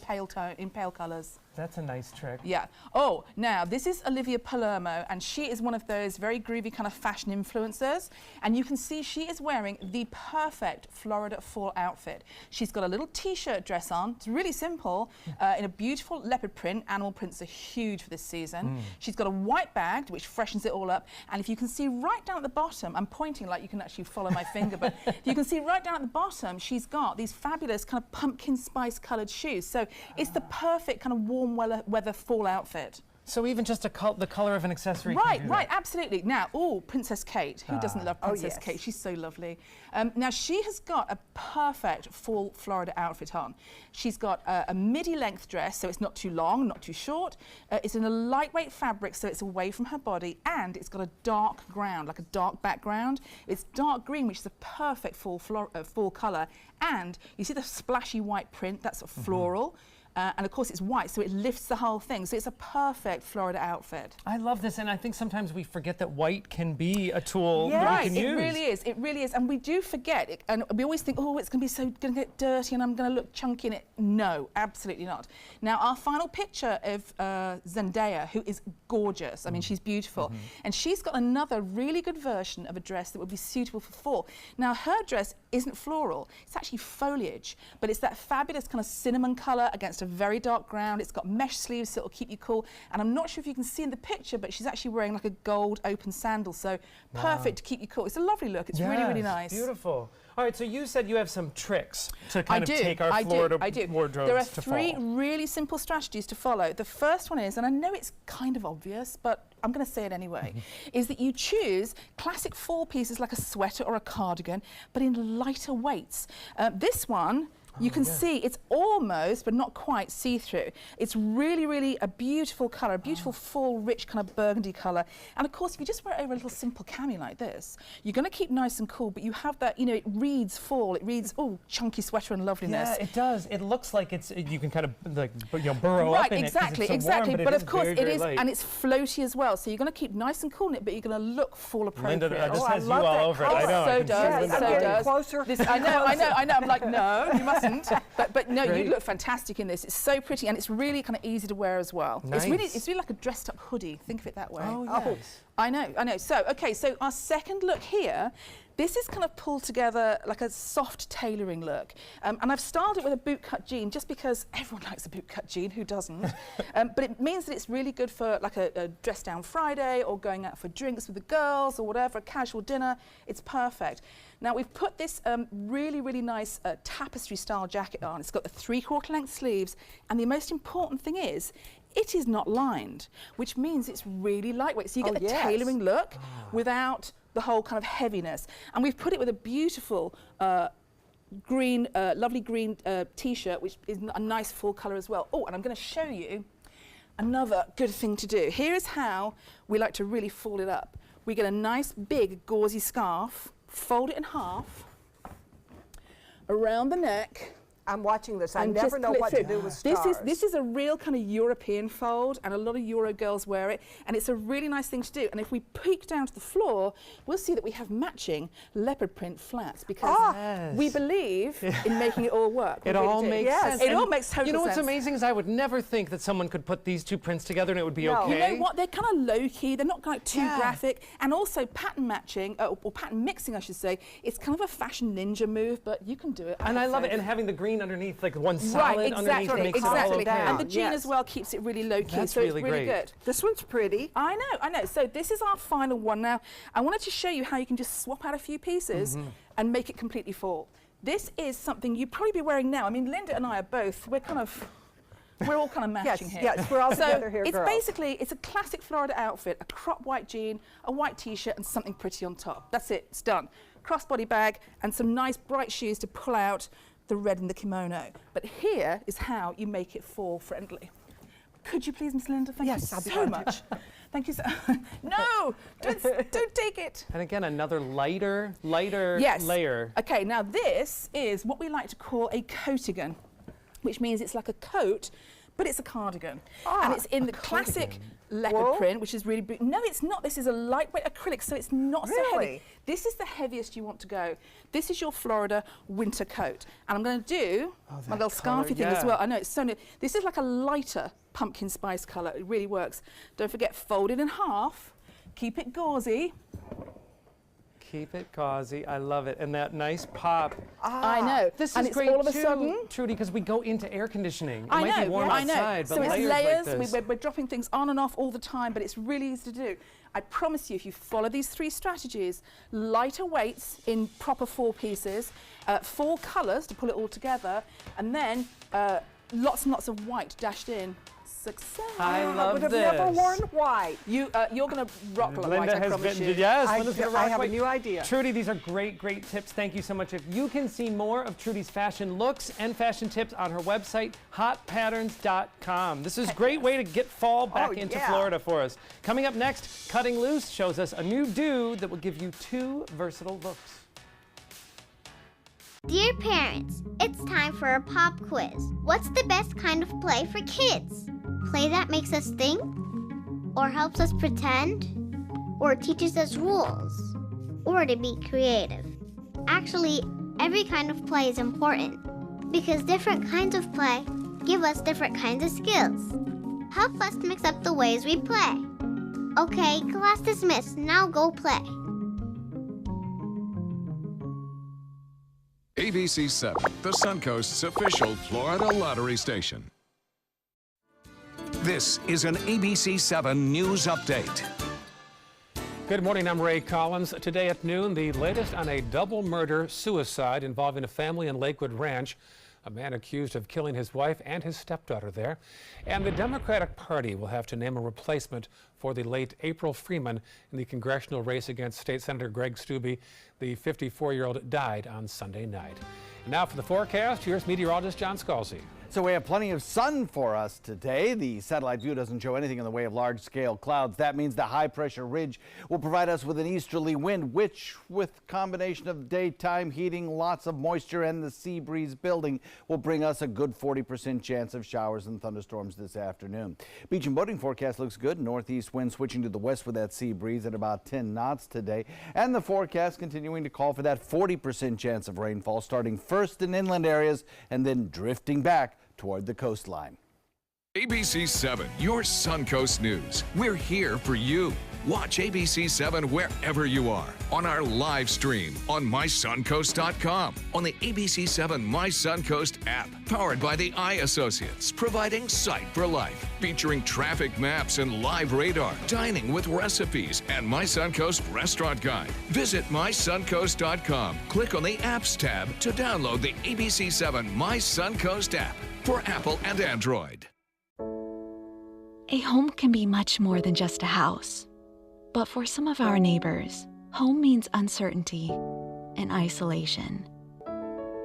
pale colors. That's a nice trick. Yeah. Oh, now this is Olivia Palermo, and she is one of those very groovy kind of fashion influencers. And you can see she is wearing the perfect Florida fall outfit. She's got a little t-shirt dress on. It's really simple, in a beautiful leopard print. Animal prints are huge for this season. She's got a white bag, which freshens it all up. And if you can see right down at the bottom, I'm pointing like you can actually follow my finger, but if you can see right down at the bottom, she's got these fabulous kind of pumpkin spice colored shoes. So it's the perfect kind of warm weather fall outfit. So even just the color of an accessory. Right, absolutely. Now, Princess Kate. Who doesn't love Princess Kate? She's so lovely. Now, she has got a perfect fall Florida outfit on. She's got a midi-length dress, so it's not too long, not too short. It's in a lightweight fabric, so it's away from her body, and it's got a dark ground, like a dark background. It's dark green, which is a perfect fall color. And you see the splashy white print, that's floral. And of course it's white, so it lifts the whole thing. So it's a perfect Florida outfit. I love this, and I think sometimes we forget that white can be a tool that we can use. It really is. It really is, and we do forget it. And we always think, oh, it's going to get dirty, and I'm going to look chunky in it. No, absolutely not. Now, our final picture of Zendaya, who is gorgeous. I mean, she's beautiful, and she's got another really good version of a dress that would be suitable for fall. Now, her dress isn't floral; it's actually foliage, but it's that fabulous kind of cinnamon color against just a very dark ground. It's got mesh sleeves, so it'll keep you cool. And I'm not sure if you can see in the picture, but she's actually wearing like a gold open sandal, so perfect to keep you cool. It's a lovely look. It's really, really nice. Beautiful. All right, so you said you have some tricks to kind of take our Florida wardrobes There are to three fall. really simple strategies to follow. The first one is, and I know it's kind of obvious, but I'm going to say it anyway, is that you choose classic fall pieces like a sweater or a cardigan, but in lighter weights. This one, you can see it's almost, but not quite, see-through. It's really, really a beautiful colour, a beautiful full, rich kind of burgundy colour. And of course, if you just wear it over a little simple cami like this, you're going to keep nice and cool, but you have that, you know, it reads fall, it reads, oh, chunky sweater and loveliness. Yeah, it does. It looks like you can kind of like, burrow up in exactly, it. Right, exactly. Warm, but of course, very, it very is, light. and it's floaty as well. So you're going to keep nice and cool in it, but you're going to look fall appropriate. Linda, this has you all over it. I know. So does. Yes, So does. Closer. I know. I'm like, no, you mustn't. But no, you look fantastic in this. It's so pretty, and it's really kind of easy to wear as well. Nice. It's really like a dressed-up hoodie. Think of it that way. Oh, yes. I know. So, okay, so our second look here, this is kind of pulled together like a soft tailoring look. And I've styled it with a bootcut jean just because everyone likes a bootcut jean, who doesn't? But it means that it's really good for like a dress down Friday or going out for drinks with the girls or whatever, a casual dinner. It's perfect. Now we've put this really, really nice tapestry style jacket on. It's got the 3/4 length sleeves, and the most important thing is, it is not lined, which means it's really lightweight. So you get the tailoring look without the whole kind of heaviness. And we've put it with a beautiful green, lovely green t-shirt, which is a nice full colour as well. Oh, and I'm going to show you another good thing to do. Here is how we like to really fold it up. We get a nice big gauzy scarf, fold it in half, around the neck. I'm watching this. I never know what to do with stars. This is a real kind of European fold, and a lot of Euro girls wear it, and it's a really nice thing to do. And if we peek down to the floor, we'll see that we have matching leopard print flats, because we believe in making it all work. It all makes sense. It all makes total sense. You know what's amazing is I would never think that someone could put these two prints together and it would be okay. You know what? They're kind of low-key. They're not like too graphic. And also pattern matching, or pattern mixing, I should say, it's kind of a fashion ninja move, but you can do it. And I love it. And having the green underneath, like one solid underneath, makes it all okay. And the jean as well keeps it really low-key, That's so really it's really good. This one's pretty. I know. So this is our final one. Now, I wanted to show you how you can just swap out a few pieces and make it completely fall. This is something you'd probably be wearing now. I mean, Linda and I are both, we're all kind of matching here. Yes, we're all together here, it's girls. basically, it's a classic Florida outfit, a crop white jean, a white t-shirt, and something pretty on top. That's it, it's done. Crossbody bag and some nice bright shoes to pull out the red in the kimono. But here is how you make it fall friendly. Could you please, Miss Linda? Thank you so much. Thank you so No! Don't take it! And again, another lighter layer. Okay, now this is what we like to call a coatigan, which means it's like a coat, but it's a cardigan. And it's in the classic leopard print, which is really no, it's not. This is a lightweight acrylic, so it's not so heavy. This is the heaviest you want to go. This is your Florida winter coat. And I'm going to do my little scarfy thing as well. I know, it's so new. This is like a lighter pumpkin spice colour. It really works. Don't forget, fold it in half. Keep it gauzy. Keep it gauzy. I love it. And that nice pop. I know. This and is it's great all of a too, sudden, Trudy, because we go into air conditioning. It I might know, be warm outside, but so it's layers like layers. this. We're dropping things on and off all the time, but it's really easy to do. I promise you, if you follow these three strategies, lighter weights in proper fall pieces, 4 colours to pull it all together, and then lots and lots of white dashed in. Success. I love this. I would have never worn white. You're going to rock like white, I promise you. Yes, I have a new idea. Trudy, these are great tips. Thank you so much. If you can see more of Trudy's fashion looks and fashion tips on her website, hotpatterns.com. This is a great way to get fall back into Florida for us. Coming up next, Cutting Loose shows us a new do that will give you 2 versatile looks. Dear parents, it's time for a pop quiz. What's the best kind of play for kids? Play that makes us think? Or helps us pretend? Or teaches us rules? Or to be creative? Actually, every kind of play is important because different kinds of play give us different kinds of skills. Help us mix up the ways we play. Okay, class dismissed. Now go play. ABC 7, the Suncoast's official Florida lottery station. This is an ABC 7 News Update. Good morning, I'm Ray Collins. Today at noon, the latest on a double murder-suicide involving a family in Lakewood Ranch. A man accused of killing his wife and his stepdaughter there. And the Democratic Party will have to name a replacement for the late April Freeman in the congressional race against State Senator Greg Steube. The 54-year-old died on Sunday night. And now for the forecast, here's meteorologist John Scalzi. So we have plenty of sun for us today. The satellite view doesn't show anything in the way of large-scale clouds. That means the high-pressure ridge will provide us with an easterly wind, which, with combination of daytime heating, lots of moisture, and the sea breeze building, will bring us a good 40% chance of showers and thunderstorms this afternoon. Beach and boating forecast looks good. Northeast wind switching to the west with that sea breeze at about 10 knots today. And the forecast continuing to call for that 40% chance of rainfall, starting first in inland areas and then drifting back toward the coastline. ABC 7, your Suncoast News. We're here for you. Watch ABC 7 wherever you are, on our live stream, on mysuncoast.com, on the ABC 7 My Suncoast app, powered by the Eye Associates, providing sight for life, featuring traffic maps and live radar, dining with recipes, and My Suncoast Restaurant Guide. Visit mysuncoast.com. Click on the Apps tab to download the ABC 7 My Suncoast app for Apple and Android. A home can be much more than just a house. But for some of our neighbors, home means uncertainty and isolation.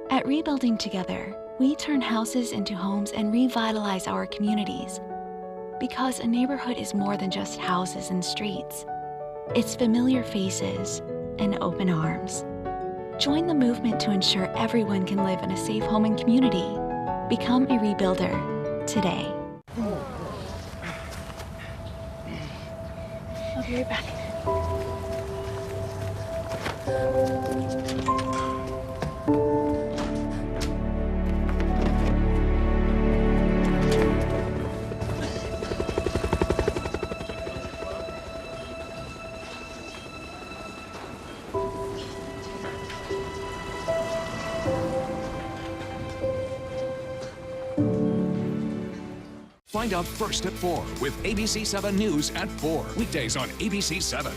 At Rebuilding Together, we turn houses into homes and revitalize our communities. Because a neighborhood is more than just houses and streets. It's familiar faces and open arms. Join the movement to ensure everyone can live in a safe home and community. Become a rebuilder today. I'll be right back. Find out first at 4 with ABC 7 News at 4. Weekdays on ABC 7.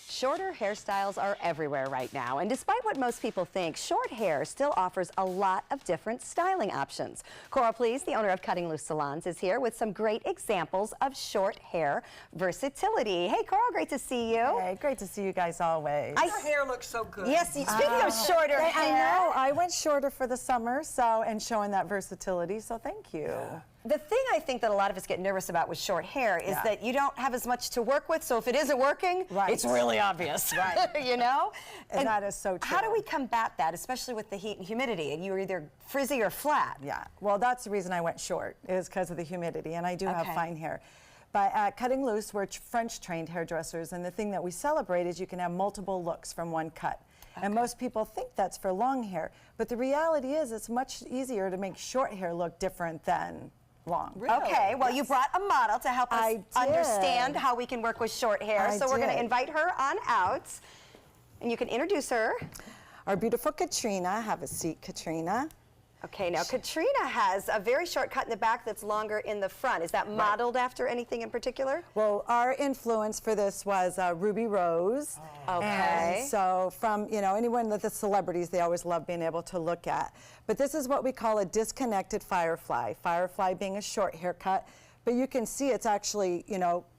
Shorter hairstyles are everywhere right now, and despite what most people think, short hair still offers a lot of different styling options. Cora Please, the owner of Cutting Loose Salons, is here with some great examples of short hair versatility. Hey, Cora, great to see you. Hey, great to see you guys always. Your hair looks so good. Yes, speaking of shorter hair. I know. I went shorter for the summer, and showing that versatility, so thank you. The thing I think that a lot of us get nervous about with short hair is that you don't have as much to work with, so if it isn't working, it's really obvious, you know? And that is so true. How do we combat that, especially with the heat and humidity, and you're either frizzy or flat? Yeah, well, that's the reason I went short, is because of the humidity, and I do have fine hair. But at Cutting Loose, we're French-trained hairdressers, and the thing that we celebrate is you can have multiple looks from one cut. And most people think that's for long hair, but the reality is it's much easier to make short hair look different than long. Really? Okay, well, you brought a model to help us understand how we can work with short hair. So we're going to invite her on out, and you can introduce her. Our beautiful Katrina. Have a seat, Katrina. Okay, now Katrina has a very short cut in the back that's longer in the front. Is that modeled after anything in particular? Well, our influence for this was Ruby Rose. Okay. And so from, anyone that the celebrities, they always love being able to look at. But this is what we call a disconnected firefly. Firefly being a short haircut. But you can see it's actually,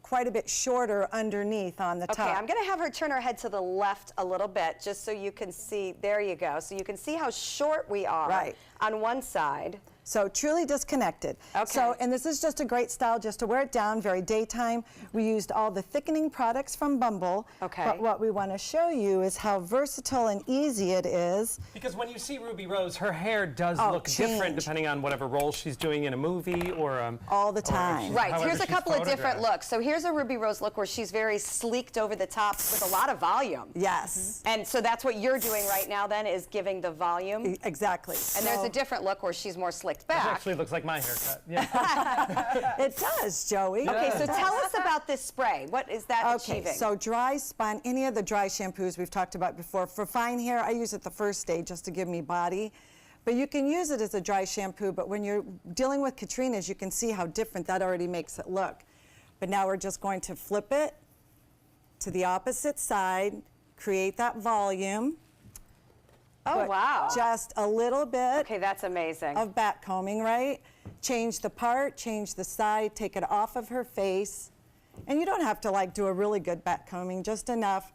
quite a bit shorter underneath on the top. Okay, I'm going to have her turn her head to the left a little bit just so you can see. There you go. So you can see how short we are on one side. So truly disconnected. Okay. So, and this is just a great style just to wear it down, very daytime. We used all the thickening products from Bumble. Okay. But what we want to show you is how versatile and easy it is. Because when you see Ruby Rose, her hair does look different depending on whatever role she's doing in a movie or all the time. Right, here's a couple of different looks. So here's a Ruby Rose look where she's very sleeked over the top with a lot of volume. Yes. And so that's what you're doing right now then, is giving the volume? Exactly. And there's a different look where she's more slicked back. It actually looks like my haircut. Yeah. It does, Joey. Okay, so tell us about this spray. What is that achieving? So dry spun, any of the dry shampoos we've talked about before. For fine hair, I use it the first day just to give me body. But you can use it as a dry shampoo, but when you're dealing with Katrina's, you can see how different that already makes it look. But now we're just going to flip it to the opposite side, create that volume. Oh, wow. Just a little bit. Okay, that's amazing. Of back combing, right? Change the part, change the side, take it off of her face. And you don't have to like do a really good back combing, just enough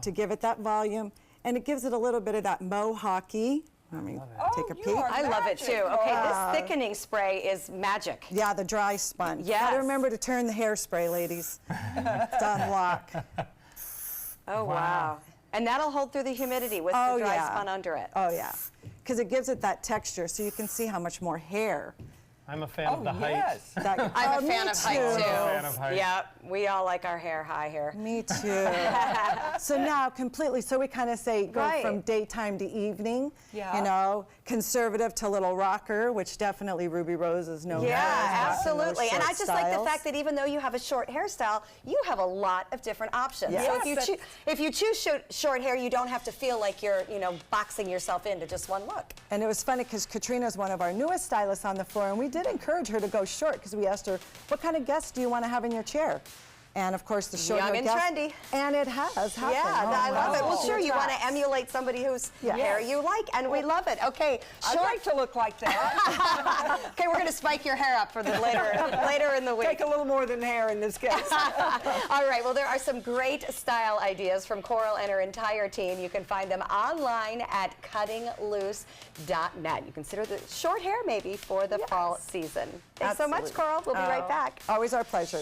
to give it that volume. And it gives it a little bit of that mohawky. Let me take a peek. I love it too. Okay, this thickening spray is magic. Yeah, the dry sponge. Yes. Gotta remember to turn the hairspray, ladies. It's on lock. Oh, wow. And that'll hold through the humidity with the dry spun under it. Oh, yeah. Because it gives it that texture, so you can see how much more hair. I'm a fan of the height. I'm a fan of height, too. I'm a fan of height. Yep, we all like our hair high here. Me too. So now completely, so we kind of say go from daytime to evening, you know, conservative to little rocker, which definitely Ruby Rose is known for. Yeah, absolutely. And I just like the styles. fact that even though you have a short hairstyle, you have a lot of different options. Yes. So if you choose short hair, you don't have to feel like you're, you know, boxing yourself into just one look. And it was funny because Katrina's one of our newest stylists on the floor, and we did encourage her to go short because we asked her, what kind of guests do you want to have in your chair? And of course, the short Young hair and guest, trendy. And it has happened. Yeah, I love it. Well, sure, you want to emulate somebody whose hair you like, and we love it. Okay, I'd like to look like that. Okay, we're going to spike your hair up for the later in the week. Take a little more than hair in this case. All right, well, there are some great style ideas from Coral and her entire team. You can find them online at cuttingloose.net. You consider the short hair maybe for the fall season. Thanks so much, Coral. We'll be right back. Always our pleasure.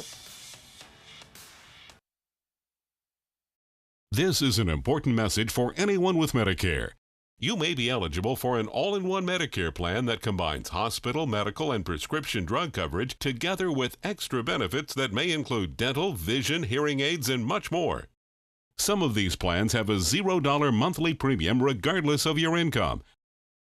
This is an important message for anyone with Medicare. You may be eligible for an all-in-one Medicare plan that combines hospital, medical, and prescription drug coverage together with extra benefits that may include dental, vision, hearing aids, and much more. Some of these plans have a $0 monthly premium regardless of your income.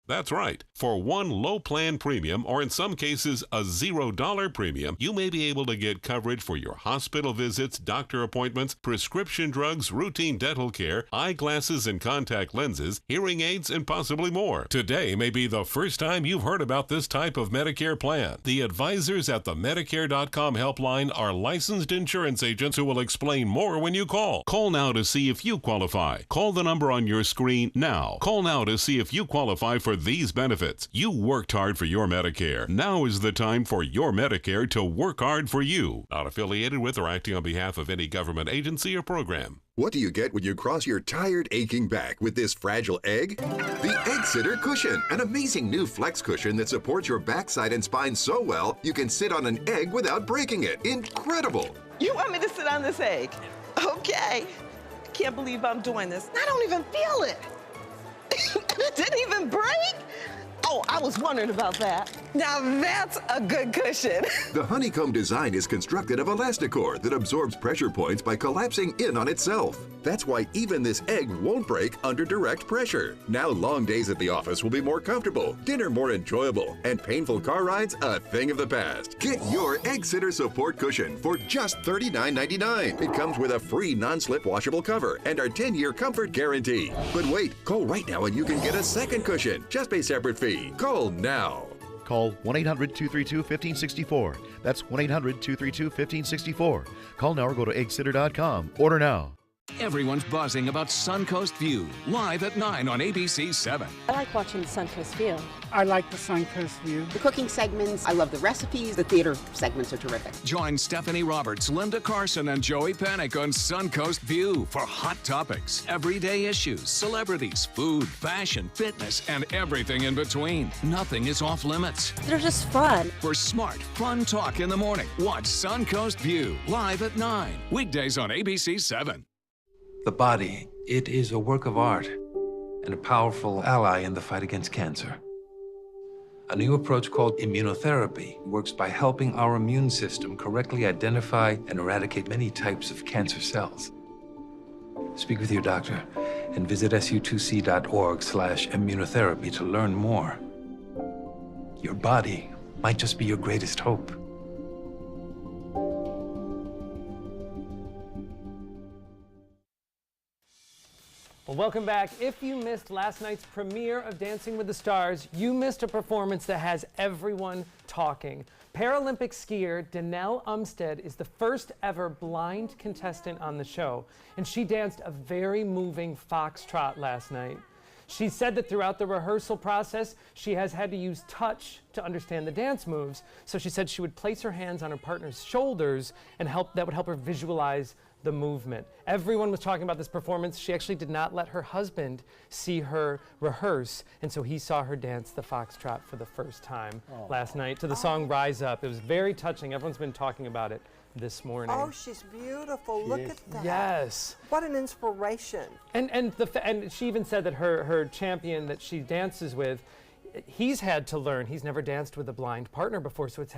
That's right. For one low plan premium, or in some cases a $0 premium, you may be able to get coverage for your hospital visits, doctor appointments, prescription drugs, routine dental care, eyeglasses and contact lenses, hearing aids, and possibly more. Today may be the first time you've heard about this type of Medicare plan. The advisors at the Medicare.com helpline are licensed insurance agents who will explain more when you call. Call now to see if you qualify. Call the number on your screen now. Call now to see if you qualify for these benefits. You worked hard for your Medicare. Now is the time for your Medicare to work hard for you. Not affiliated with or acting on behalf of any government agency or program. What do you get when you cross your tired, aching back with this fragile egg? The Egg Sitter Cushion, an amazing new flex cushion that supports your backside and spine so well you can sit on an egg without breaking it. Incredible! You want me to sit on this egg? Okay. I can't believe I'm doing this. I don't even feel it. It didn't even break? Oh, I was wondering about that. Now that's a good cushion. The honeycomb design is constructed of Elasticor that absorbs pressure points by collapsing in on itself. That's why even this egg won't break under direct pressure. Now long days at the office will be more comfortable, dinner more enjoyable, and painful car rides a thing of the past. Get your Egg Sitter Support Cushion for just $39.99. It comes with a free non-slip washable cover and our 10-year comfort guarantee. But wait, call right now and you can get a second cushion. Just pay separate fee. Call now. Call 1-800-232-1564. That's 1-800-232-1564. Call now or go to eggsitter.com. Order now. Everyone's buzzing about Suncoast View, live at 9 on ABC 7. I like watching Suncoast View. I like the Suncoast View. The cooking segments, I love the recipes. The theater segments are terrific. Join Stephanie Roberts, Linda Carson, and Joey Panic on Suncoast View for hot topics, everyday issues, celebrities, food, fashion, fitness, and everything in between. Nothing is off limits. They're just fun. For smart, fun talk in the morning, watch Suncoast View, live at 9. Weekdays on ABC 7. The body, it is a work of art and a powerful ally in the fight against cancer. A new approach called immunotherapy works by helping our immune system correctly identify and eradicate many types of cancer cells. Speak with your doctor and visit su2c.org/immunotherapy to learn more. Your body might just be your greatest hope. Well, welcome back. If you missed last night's premiere of Dancing with the Stars, you missed a performance that has everyone talking. Paralympic skier Danelle Umstead is the first ever blind contestant on the show, and she danced a very moving foxtrot last night. She said that throughout the rehearsal process, she has had to use touch to understand the dance moves. So she said she would place her hands on her partner's shoulders and that would help her visualize the movement. Everyone was talking about this performance. She actually did not let her husband see her rehearse, and so he saw her dance the foxtrot for the first time last night to the song Rise Up. It was very touching. Everyone's been talking about it this morning. Oh, she's beautiful. Look at that. Yes. What an inspiration. And she even said that her champion that she dances with, he's had to learn. He's never danced with a blind partner before, so it's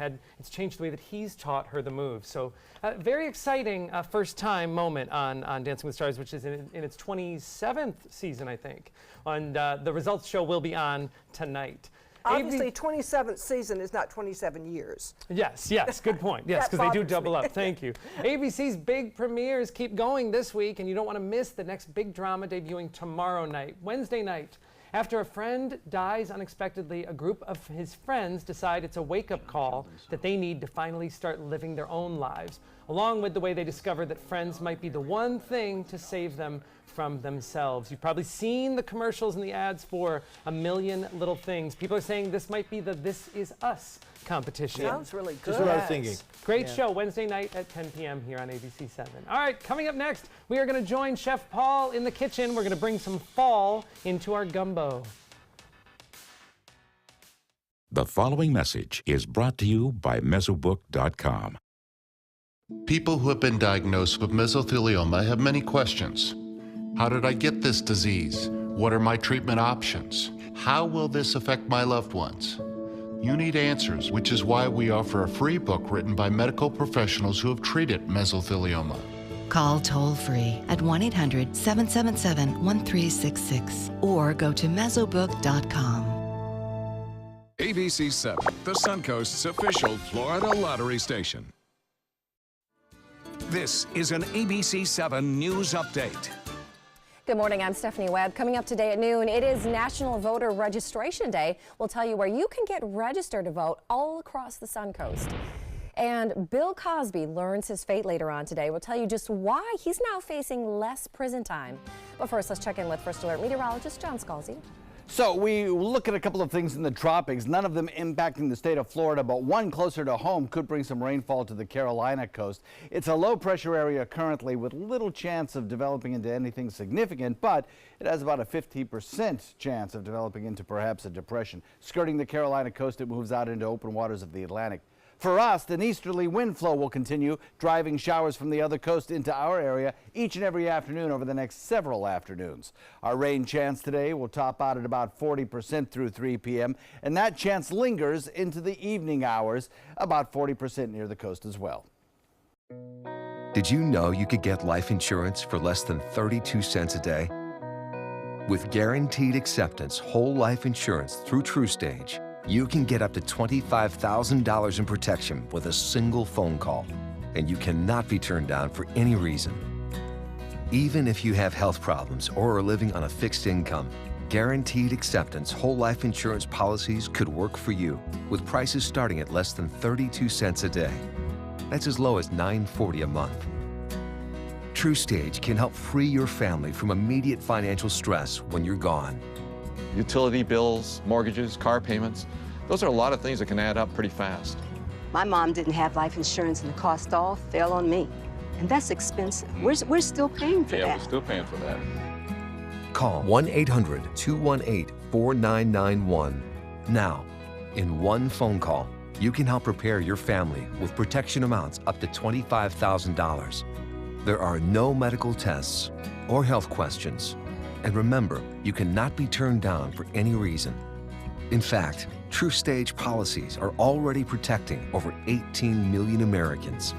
changed the way that he's taught her the moves. So very exciting first time moment on Dancing with the Stars, which is in its 27th season, I think. And the results show will be on tonight. Obviously, 27th season is not 27 years. Yes, good point. Yes, because they do double up. Thank you. ABC's big premieres keep going this week, and you don't want to miss the next big drama debuting tomorrow night, Wednesday night. After a friend dies unexpectedly, a group of his friends decide it's a wake-up call that they need to finally start living their own lives, along with the way they discover that friends might be the one thing to save them from themselves. You've probably seen the commercials and the ads for A Million Little Things. People are saying this might be the This Is Us competition. Sounds really good. Just what I was thinking. Great show, Wednesday night at 10 p.m. here on ABC 7. All right, coming up next, we are going to join Chef Paul in the kitchen. We're going to bring some fall into our gumbo. The following message is brought to you by Mesobook.com. People who have been diagnosed with mesothelioma have many questions. How did I get this disease? What are my treatment options? How will this affect my loved ones? You need answers, which is why we offer a free book written by medical professionals who have treated mesothelioma. Call toll-free at 1-800-777-1366 or go to mesobook.com. ABC 7, the Suncoast's official Florida lottery station. This is an ABC 7 News Update. Good morning, I'm Stephanie Webb. Coming up today at noon, it is National Voter Registration Day. We'll tell you where you can get registered to vote all across the Suncoast. And Bill Cosby learns his fate later on today. We'll tell you just why he's now facing less prison time. But first, let's check in with First Alert meteorologist John Scalzi. So we look at a couple of things in the tropics, none of them impacting the state of Florida, but one closer to home could bring some rainfall to the Carolina coast. It's a low pressure area currently with little chance of developing into anything significant, but it has about a 50% chance of developing into perhaps a depression. Skirting the Carolina coast, it moves out into open waters of the Atlantic. For us, an easterly wind flow will continue, driving showers from the other coast into our area each and every afternoon over the next several afternoons. Our rain chance today will top out at about 40% through 3 p.m., and that chance lingers into the evening hours, about 40% near the coast as well. Did you know you could get life insurance for less than 32 cents a day? With guaranteed acceptance whole life insurance through TrueStage, you can get up to $25,000 in protection with a single phone call, and you cannot be turned down for any reason. Even if you have health problems or are living on a fixed income, guaranteed acceptance whole life insurance policies could work for you, with prices starting at less than 32 cents a day. That's as low as $9.40 a month. TrueStage can help free your family from immediate financial stress when you're gone. Utility bills, mortgages, car payments, those are a lot of things that can add up pretty fast. My mom didn't have life insurance and the cost all fell on me. And that's expensive. We're still paying for that. Yeah, we're still paying for that. Call 1-800-218-4991. Now, in one phone call, you can help prepare your family with protection amounts up to $25,000. There are no medical tests or health questions. And remember, you cannot be turned down for any reason. In fact, TrueStage policies are already protecting over 18 million Americans.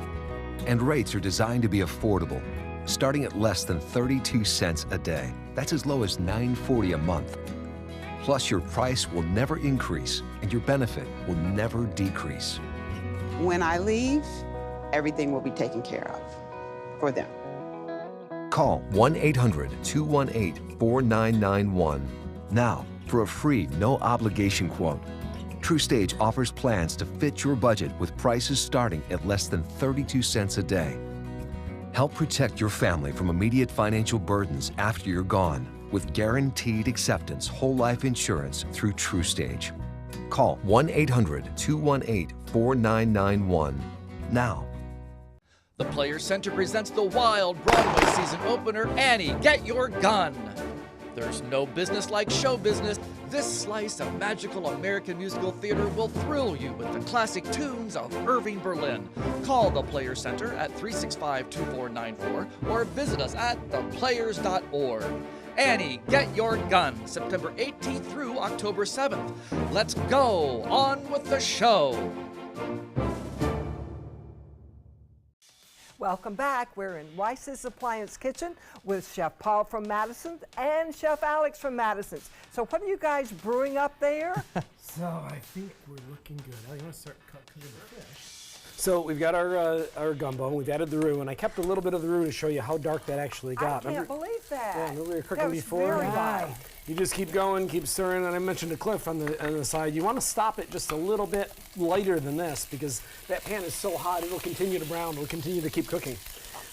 And rates are designed to be affordable, starting at less than 32 cents a day. That's as low as $9.40 a month. Plus, your price will never increase and your benefit will never decrease. When I leave, everything will be taken care of for them. Call 1-800-218-4991 now for a free, no-obligation quote. TrueStage offers plans to fit your budget with prices starting at less than 32 cents a day. Help protect your family from immediate financial burdens after you're gone with guaranteed acceptance whole life insurance through TrueStage. Call 1-800-218-4991 now. The Players Center presents the wild Broadway season opener, Annie, Get Your Gun. There's no business like show business. This slice of magical American musical theater will thrill you with the classic tunes of Irving Berlin. Call the Players Center at 365-2494 or visit us at theplayers.org. Annie, Get Your Gun, September 18th through October 7th. Let's go on with the show. Welcome back. We're in Weiss's Appliance Kitchen with Chef Paul from Madison's and Chef Alex from Madison's. So what are you guys brewing up there? So I think we're looking good. You want to start cooking the fish? So we've got our gumbo, and we've added the roux, and I kept a little bit of the roux to show you how dark that actually got. I can't believe that. Yeah, remember we were cooking that was before? Very light. You just keep going, keep stirring, and I mentioned to Cliff on the side, you want to stop it just a little bit lighter than this because that pan is so hot, it'll continue to brown, it'll continue to keep cooking.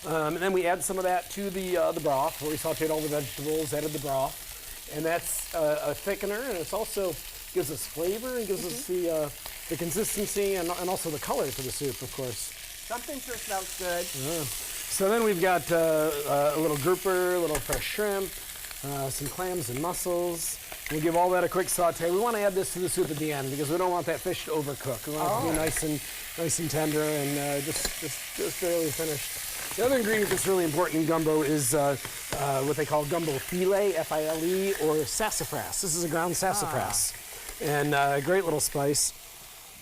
And then we add some of that to the broth, where we sauteed all the vegetables, added the broth, and that's a thickener, and it's also gives us flavor and gives us the consistency and also the color for the soup, of course. Something sure smells good. So then we've got a little grouper, a little fresh shrimp, some clams and mussels. We'll give all that a quick saute. We want to add this to the soup at the end because we don't want that fish to overcook. We want it to be nice and tender and just barely finished. The other ingredient that's really important in gumbo is what they call gumbo filet, F-I-L-E, or sassafras. This is a ground sassafras, and a great little spice.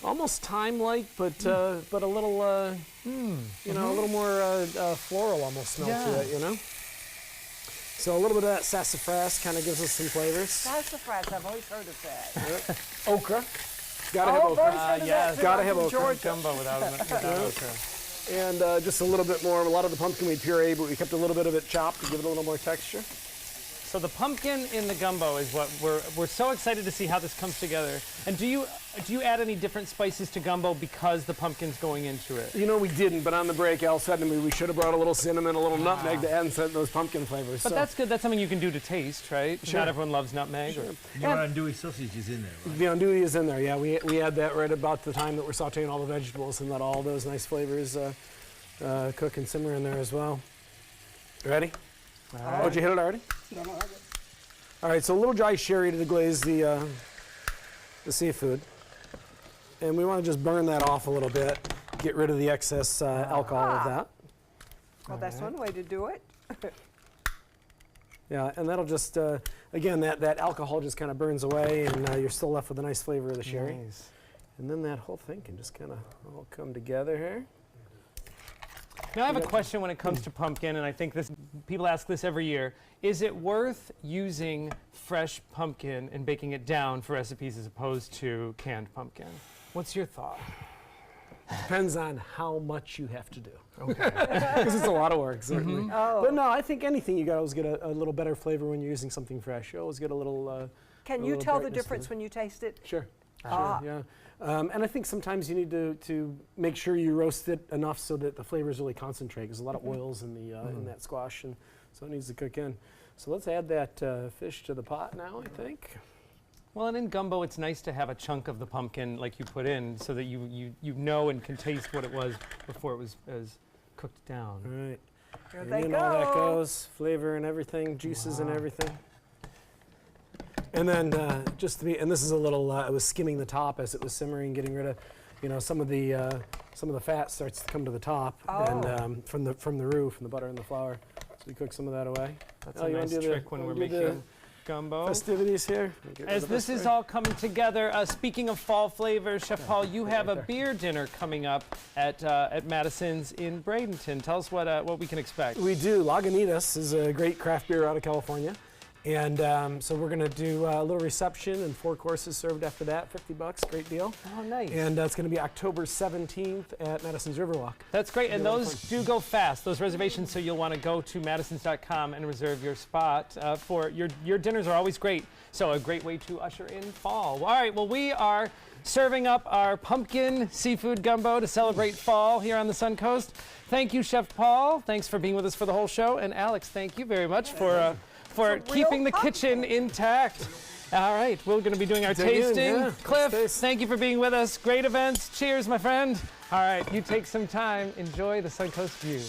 Almost thyme-like, but a little, a little more floral almost smell to it, you know. So a little bit of that sassafras kind of gives us some flavors. Sassafras, I've always heard of that. Okra, gotta have okra. Yes, gotta have okra. Gumbo without okra. And just a little bit more, a lot of the pumpkin we puree, but we kept a little bit of it chopped to give it a little more texture. So the pumpkin in the gumbo is what we're so excited to see how this comes together. And do you add any different spices to gumbo because the pumpkin's going into it? You know, we didn't, but on the break, Al said to me we should have brought a little cinnamon, a little nutmeg to add and set those pumpkin flavors. But that's good. That's something you can do to taste, right? Sure. Not everyone loves nutmeg. Sure. Your andouille sausage is in there, right? The andouille is in there, yeah. We add that right about the time that we're sauteing all the vegetables and let all those nice flavors cook and simmer in there as well. Ready? All right. Oh, did you hit it already? No, no, I got it. All right, so a little dry sherry to deglaze the seafood. And we want to just burn that off a little bit, get rid of the excess alcohol of that. Well, that's one way to do it. Yeah, and that'll just, again, that alcohol just kind of burns away and you're still left with a nice flavor of the sherry. Nice. And then that whole thing can just kind of all come together here. Now I have a question when it comes to pumpkin, and I think people ask this every year. Is it worth using fresh pumpkin and baking it down for recipes as opposed to canned pumpkin? What's your thought? Depends on how much you have to do. Okay. Because it's a lot of work, certainly. Mm-hmm. Oh. But no, I think anything you always get a little better flavor when you're using something fresh. You always get a little Can you tell the difference when you taste it? Sure. Ah. Sure, yeah. And I think sometimes you need to make sure you roast it enough so that the flavors really concentrate. There's a lot of oils in the in that squash, and so it needs to cook in. So let's add that fish to the pot now, I think. Well, and in gumbo, it's nice to have a chunk of the pumpkin like you put in so that you know and can taste what it was before it was cooked down. All right. Here And they in go. all that goes, flavor and everything, juices and everything. And then just to be, and this is a little, I was skimming the top as it was simmering, getting rid of, some of the fat starts to come to the top, and from the roux, from the butter and the flour. So we cook some of that away. That's a nice trick when we're making gumbo. Festivities here. As this is all coming together, speaking of fall flavors, Chef Paul, you have a beer dinner coming up at Madison's in Bradenton. Tell us what we can expect. We do. Lagunitas is a great craft beer out of California. And so we're going to do a little reception and 4 courses served after that, $50, great deal. Oh, nice. And it's going to be October 17th at Madison's Riverwalk. That's great, and those do go fast, those reservations, so you'll want to go to madisons.com and reserve your spot for your dinners are always great, so a great way to usher in fall. All right, well, we are serving up our pumpkin seafood gumbo to celebrate fall here on the Suncoast. Thank you, Chef Paul. Thanks for being with us for the whole show, and Alex, thank you very much for keeping the kitchen intact. All right, we're going to be doing our tasting. Cliff, thank you for being with us. Great events. Cheers, my friend. All right, you take some time. Enjoy the Suncoast View.